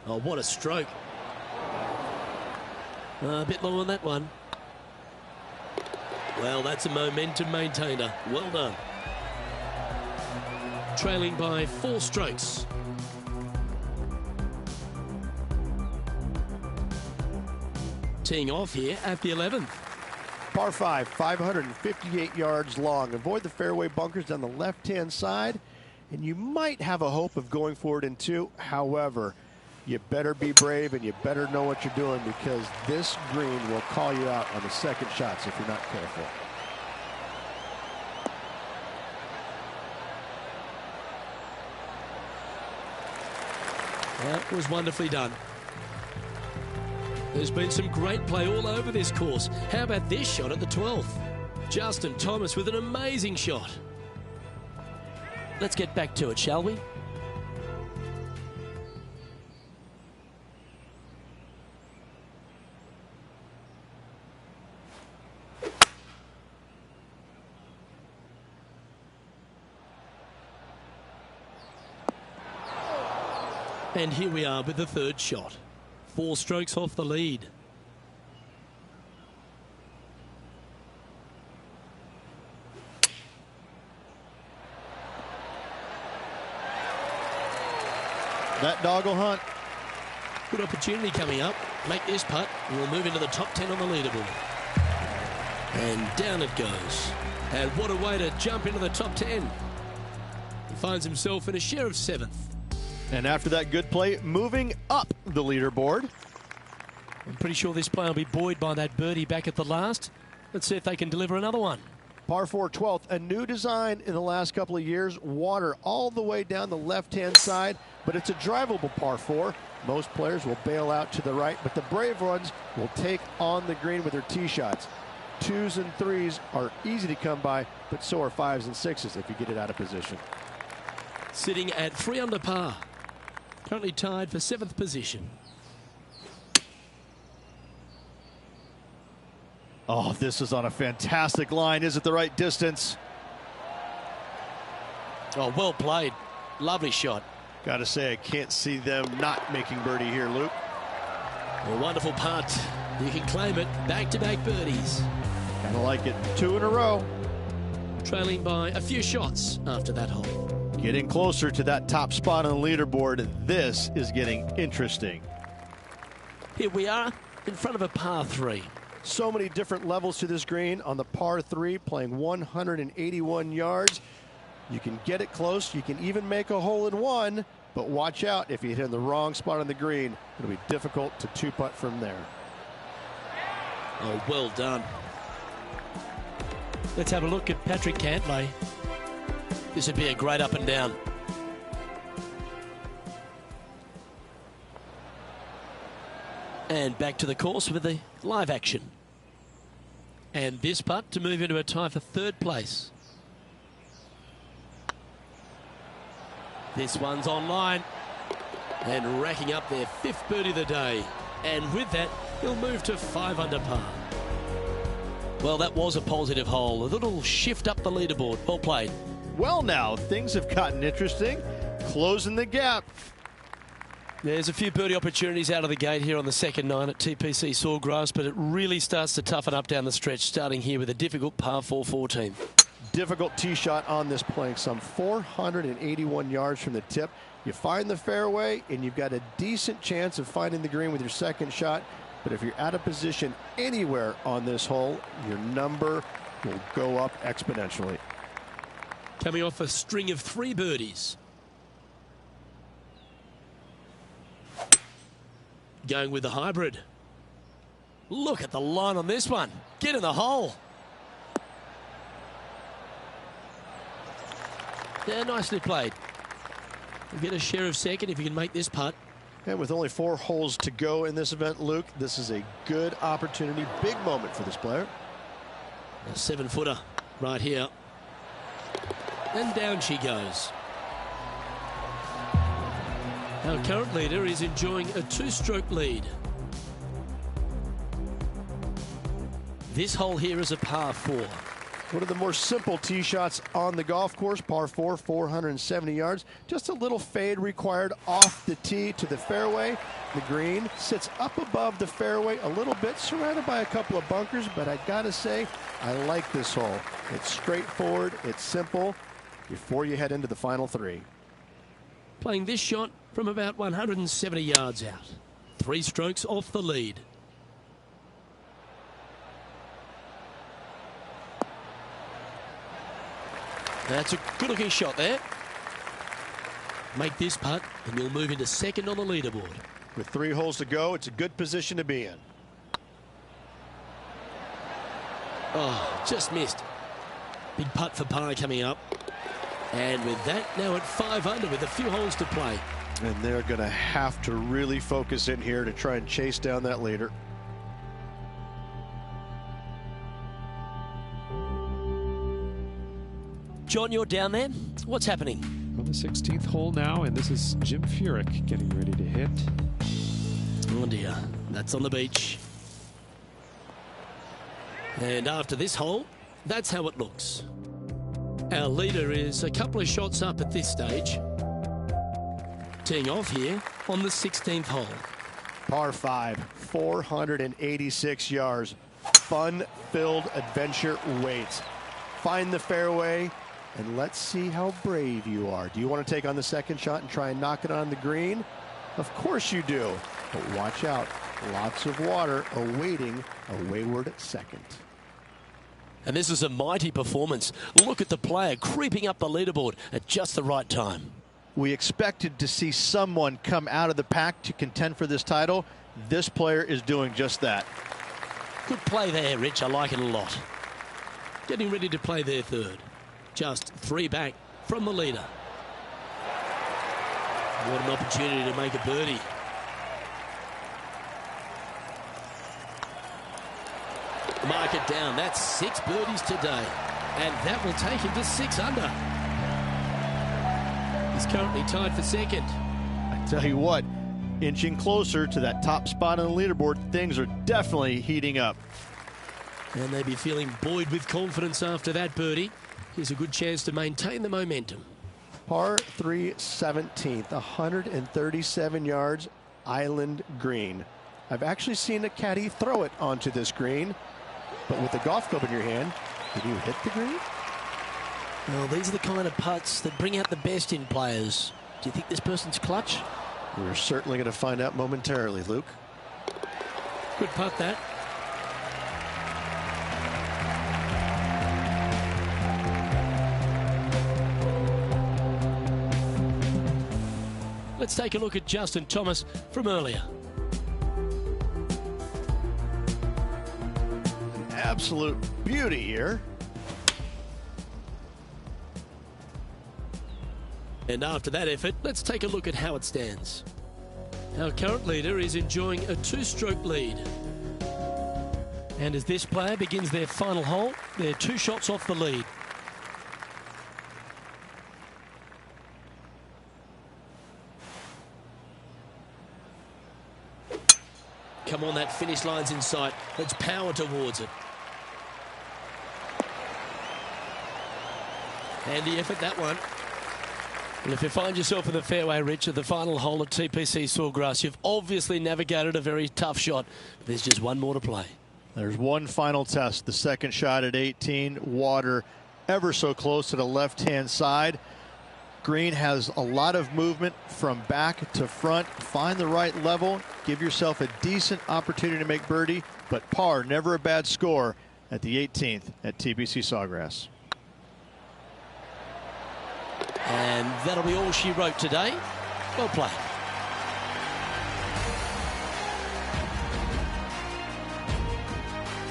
Oh, what a stroke. A bit long on that one. Well, that's a momentum maintainer. Well done. Trailing by 4 strokes. Teeing off here at the 11th. Par 5, 558 yards long. Avoid the fairway bunkers down the left-hand side, and you might have a hope of going forward in 2. However, you better be brave and you better know what you're doing, because this green will call you out on the second shots if you're not careful. That was wonderfully done. There's been some great play all over this course. How about this shot at the 12th? Justin Thomas with an amazing shot. Let's get back to it, shall we? And here we are with the 3rd shot. 4 strokes off the lead. That dog will hunt. Good opportunity coming up. Make this putt and we'll move into the top 10 on the leaderboard. And down it goes. And what a way to jump into the top 10. He finds himself in a share of 7th. And after that good play, moving up the leaderboard. I'm pretty sure this player will be buoyed by that birdie back at the last. Let's see if they can deliver another one. Par 4, 12th, a new design in the last couple of years. Water all the way down the left-hand side, but it's a drivable par 4. Most players will bail out to the right, but the brave ones will take on the green with their tee shots. 2s and 3s are easy to come by, but so are 5s and 6s if you get it out of position. Sitting at 3 under par. Currently tied for 7th position. Oh, this is on a fantastic line. Is it the right distance? Oh, well played. Lovely shot. Got to say, I can't see them not making birdie here, Luke. A wonderful putt. You can claim it. Back-to-back birdies. Kind of like it. 2 in a row. Trailing by a few shots after that hole. Getting closer to that top spot on the leaderboard. This is getting interesting. Here we are in front of a par 3. So many different levels to this green. On the par 3, playing 181 yards. You can get it close. You can even make a hole in 1. But watch out, if you hit in the wrong spot on the green, it'll be difficult to 2-putt from there. Oh, well done. Let's have a look at Patrick Cantlay. This would be a great up and down. And back to the course with the live action. And this putt to move into a tie for 3rd place. This one's online. And racking up their 5th birdie of the day. And with that, he'll move to 5 under par. Well, that was a positive hole. A little shift up the leaderboard. Well played. Well, now, things have gotten interesting. Closing the gap. There's a few birdie opportunities out of the gate here on the second 9 at TPC Sawgrass, but it really starts to toughen up down the stretch, starting here with a difficult par 4 14. Difficult tee shot on this plank, some 481 yards from the tip. You find the fairway, and you've got a decent chance of finding the green with your second shot. But if you're out of position anywhere on this hole, your number will go up exponentially. Coming off a string of 3 birdies. Going with the hybrid. Look at the line on this one. Get in the hole. Yeah, nicely played. You'll get a share of second if you can make this putt. And with only 4 holes to go in this event, Luke, this is a good opportunity, big moment for this player. A 7-footer right here. And down she goes. Our current leader is enjoying a 2-stroke lead. This hole here is a par 4. One of the more simple tee shots on the golf course, par 4, 470 yards. Just a little fade required off the tee to the fairway. The green sits up above the fairway a little bit, surrounded by a couple of bunkers, but I gotta say, I like this hole. It's straightforward, it's simple, before you head into the final 3. Playing this shot from about 170 yards out. 3 strokes off the lead. That's a good-looking shot there. Make this putt, and you'll move into second on the leaderboard. With 3 holes to go, it's a good position to be in. Oh, just missed. Big putt for par coming up. And with that, now at 5 under with a few holes to play. And they're going to have to really focus in here to try and chase down that leader. John, you're down there. What's happening? On the 16th hole now, and this is Jim Furyk getting ready to hit. Oh dear, that's on the beach. And after this hole, that's how it looks. Our leader is a couple of shots up at this stage. Teeing off here on the 16th hole. Par 5, 486 yards. Fun-filled adventure waits. Find the fairway, and let's see how brave you are. Do you want to take on the second shot and try and knock it on the green? Of course you do. But watch out. Lots of water awaiting a wayward second. And this is a mighty performance. Look at the player creeping up the leaderboard at just the right time. We expected to see someone come out of the pack to contend for this title. This player is doing just that. Good play there, Rich. I like it a lot. Getting ready to play their third. Just 3 back from the leader. What an opportunity to make a birdie. Mark it down. That's 6 birdies today. And that will take him to 6 under. He's currently tied for second. I tell you what, inching closer to that top spot on the leaderboard, things are definitely heating up. And they'd be feeling buoyed with confidence after that birdie. Here's a good chance to maintain the momentum. Par 3 17th, 137 yards, island green. I've actually seen a caddy throw it onto this green, but with the golf club in your hand, did you hit the green? Well, these are the kind of putts that bring out the best in players. Do you think this person's clutch? We're certainly going to find out momentarily, Luke. Good putt, that. Let's take a look at Justin Thomas from earlier. An absolute beauty here. And after that effort, let's take a look at how it stands. Our current leader is enjoying a 2-stroke lead. And as this player begins their final hole, they're 2 shots off the lead. Come on, that finish line's in sight. Let's power towards it. And the effort, that one. Well, if you find yourself in the fairway, Rich, at the final hole at TPC Sawgrass, you've obviously navigated a very tough shot. But there's just one more to play. There's one final test. The second shot at 18. Water ever so close to the left-hand side. Green has a lot of movement from back to front. Find the right level. Give yourself a decent opportunity to make birdie. But par, never a bad score at the 18th at TPC Sawgrass. And that'll be all she wrote today. Well played.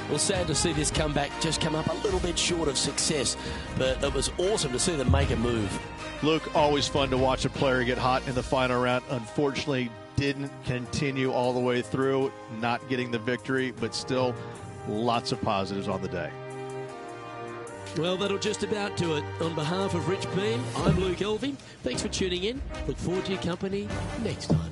Well, sad to see this comeback just come up a little bit short of success, but it was awesome to see them make a move. Luke, always fun to watch a player get hot in the final round. Unfortunately, didn't continue all the way through, not getting the victory, but still lots of positives on the day. Well, that'll just about do it. On behalf of Rich Beam, I'm Luke Elvey. Thanks for tuning in. Look forward to your company next time.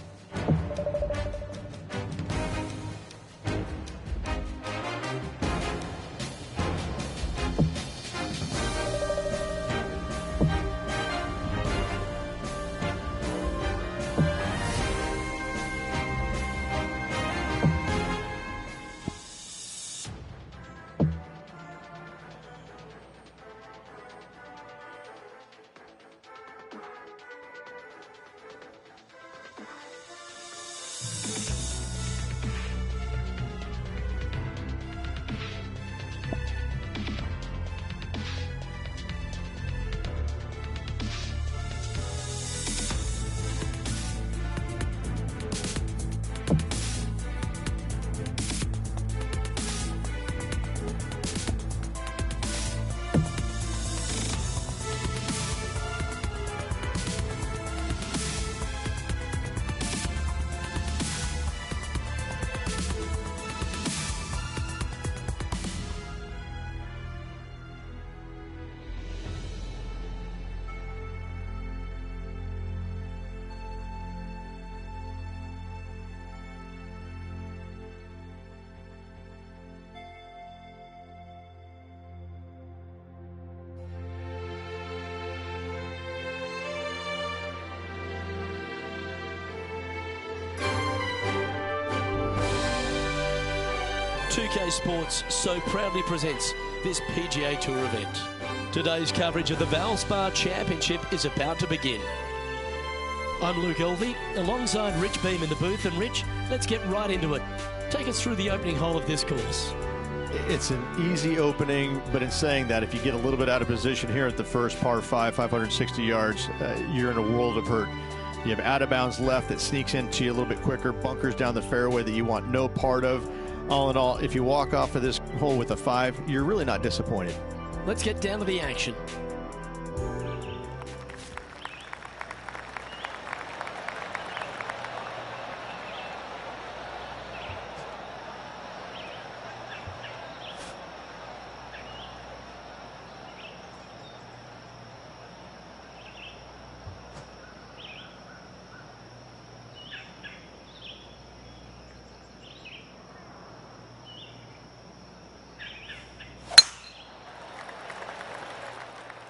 UK Sports so proudly presents this PGA Tour event. Today's coverage of the Valspar Championship is about to begin. I'm Luke Elvey, alongside Rich Beam in the booth. And Rich, let's get right into it. Take us through the opening hole of this course. It's an easy opening, but in saying that, if you get a little bit out of position here at the first par 5, 560 yards, you're in a world of hurt. You have out of bounds left that sneaks into you a little bit quicker, bunkers down the fairway that you want no part of. All in all, if you walk off of this hole with a 5, you're really not disappointed. Let's get down to the action.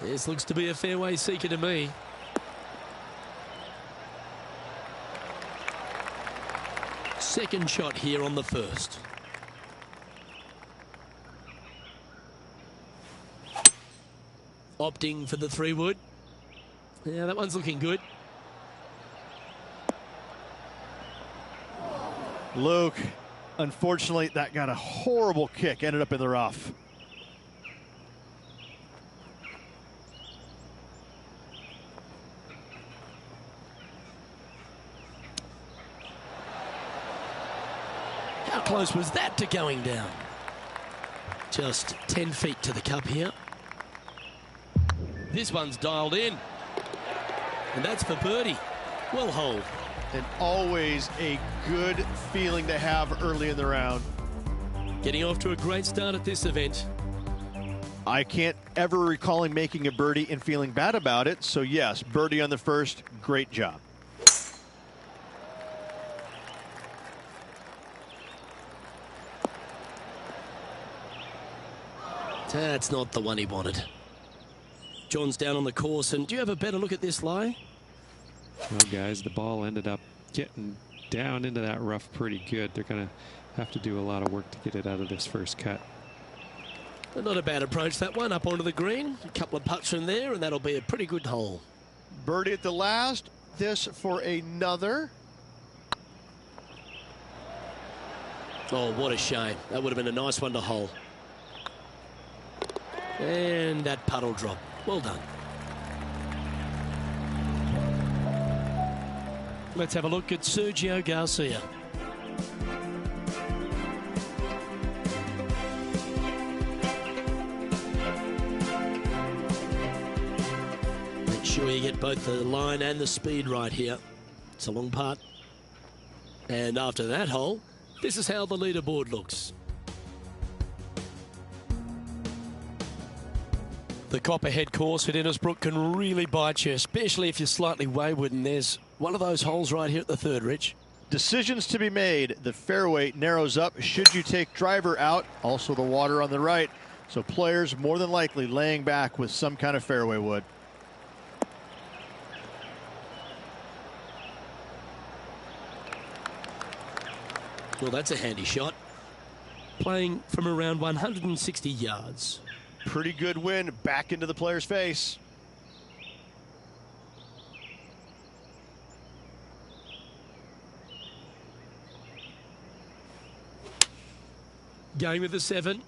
This looks to be a fairway seeker to me. Second shot here on the first. Opting for the 3-wood. Yeah, that one's looking good. Luke, unfortunately, that got a horrible kick, ended up in the rough. How close was that to going down? Just 10 feet to the cup here. This one's dialed in. And that's for birdie. Well holed. And always a good feeling to have early in the round. Getting off to a great start at this event. I can't ever recall him making a birdie and feeling bad about it. So yes, birdie on the first, great job. That's not the one he wanted. John's down on the course, and do you have a better look at this lie? Well, guys, the ball ended up getting down into that rough pretty good. They're going to have to do a lot of work to get it out of this first cut. Not a bad approach, that one, up onto the green. A couple of putts from there, and that'll be a pretty good hole. Birdie at the last. This for another. Oh, what a shame. That would have been a nice one to hole. And that putt will drop. Well done. Let's have a look at Sergio Garcia. Make sure you get both the line and the speed right here. It's a long putt. And after that hole, this is how the leaderboard looks. The Copperhead course at Innisbrook can really bite you, especially if you're slightly wayward, and there's one of those holes right here at the third, Rich. Decisions to be made. The fairway narrows up. Should you take driver out? Also the water on the right. So players more than likely laying back with some kind of fairway wood. Well, that's a handy shot. Playing from around 160 yards. Pretty good win back into the player's face. Going with the 7.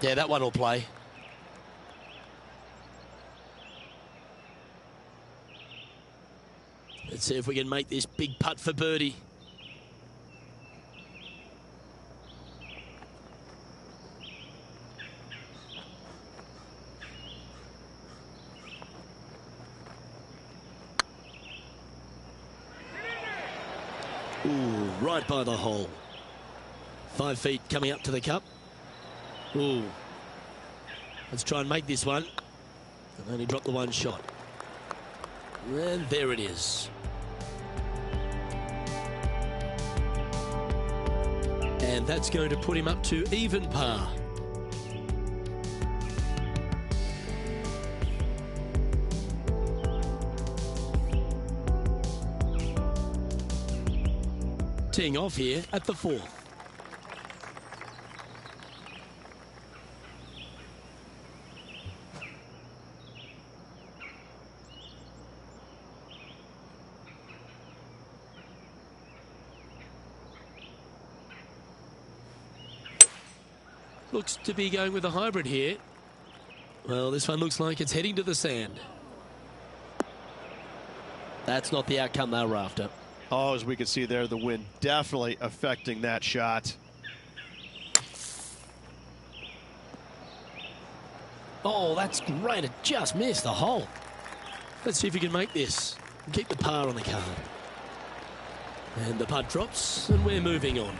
Yeah, that one will play. Let's see if we can make this big putt for birdie. Ooh, right by the hole. 5 feet coming up to the cup. Ooh. Let's try and make this one. And only drop the one shot. And there it is. And that's going to put him up to even par. Teeing off here at the 4th. Looks to be going with a hybrid here. Well, this one looks like it's heading to the sand. That's not the outcome they were after. Oh, as we can see there, the wind definitely affecting that shot. Oh, that's great. It just missed the hole. Let's see if we can make this. Keep the par on the card. And the putt drops, and we're moving on.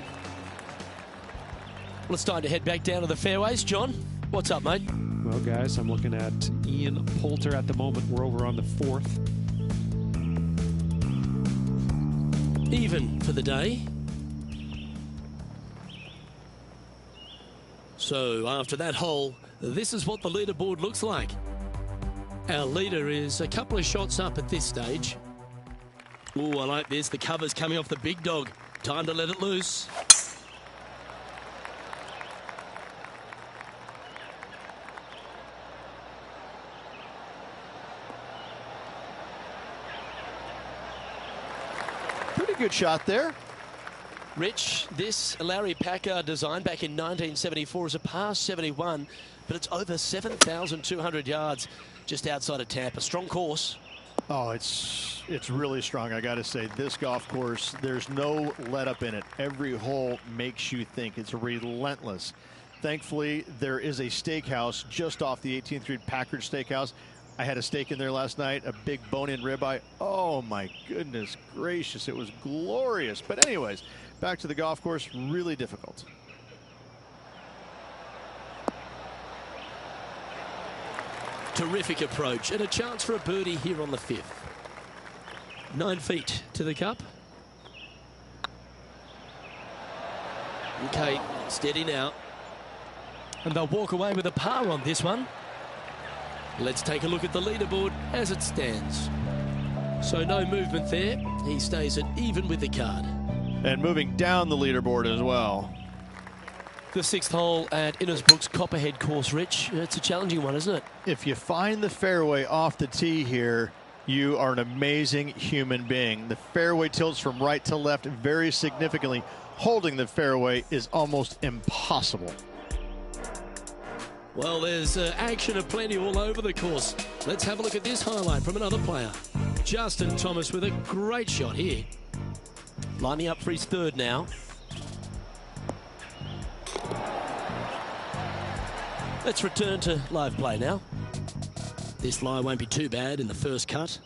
Well, it's time to head back down to the fairways. John, what's up, mate? Well, guys, I'm looking at Ian Poulter at the moment. We're over on the 4th. Even for the day. So after that hole, this is what the leaderboard looks like. Our leader is a couple of shots up at this stage. Oh, I like this. The cover's coming off the big dog. Time to let it loose. Pretty good shot there. Rich, this Larry Packard design back in 1974 is a par 71, but it's over 7,200 yards just outside of Tampa. Strong course. Oh, it's really strong. I got to say, this golf course, there's no let up in it. Every hole makes you think. It's relentless. Thankfully, there is a steakhouse just off the 18th Street Packard Steakhouse. I had a steak in there last night, a big bone-in ribeye. Oh, my goodness gracious. It was glorious. But anyways, back to the golf course, really difficult. Terrific approach and a chance for a birdie here on the 5th. 9 feet to the cup. Okay, steady now. And they'll walk away with a par on this one. Let's take a look at the leaderboard as it stands. So no movement there. He stays at even with the card. And moving down the leaderboard as well. The sixth hole at Innisbrook's Copperhead course, Rich. It's a challenging one, isn't it? If you find the fairway off the tee here, you are an amazing human being. The fairway tilts from right to left very significantly. Holding the fairway is almost impossible. Well, there's action aplenty all over the course. Let's have a look at this highlight from another player. Justin Thomas with a great shot here. Lining up for his third now. Let's return to live play now. This lie won't be too bad in the first cut.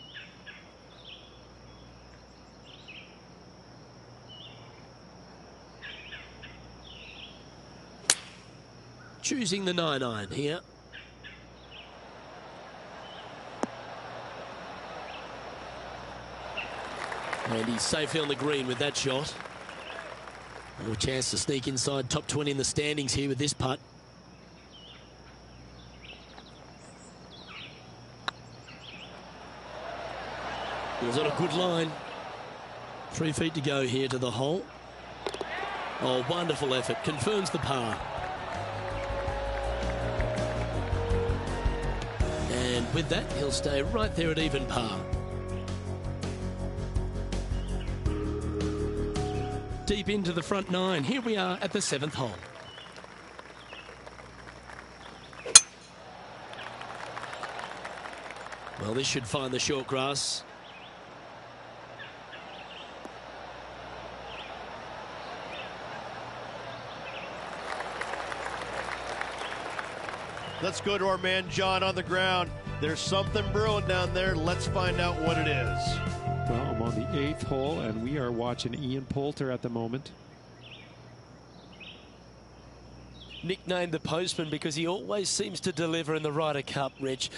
Choosing the 9-iron here. And he's safely on the green with that shot. No chance to sneak inside top 20 in the standings here with this putt. He was on a good line. 3 feet to go here to the hole. Oh, wonderful effort. Confirms the par. And with that, he'll stay right there at even par. Deep into the front 9. Here we are at the 7th hole. Well, this should find the short grass. Let's go to our man John on the ground. There's something brewing down there. Let's find out what it is. Well, I'm on the 8th hole, and we are watching Ian Poulter at the moment. Nicknamed the Postman because he always seems to deliver in the Ryder Cup, Rich.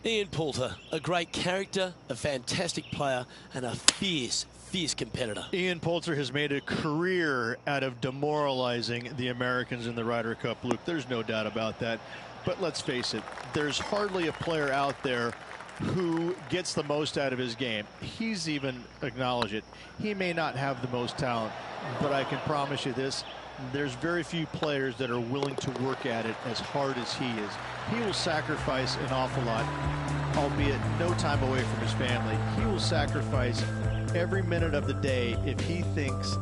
Ian Poulter, a great character, a fantastic player, and a fierce competitor. Ian Poulter has made a career out of demoralizing the Americans in the Ryder Cup, Luke. There's no doubt about that. But let's face it, there's hardly a player out there who gets the most out of his game. He's even acknowledged it. He may not have the most talent, but I can promise you this, there's very few players that are willing to work at it as hard as he is. He will sacrifice an awful lot, albeit no time away from his family. He will sacrifice every minute of the day if he thinks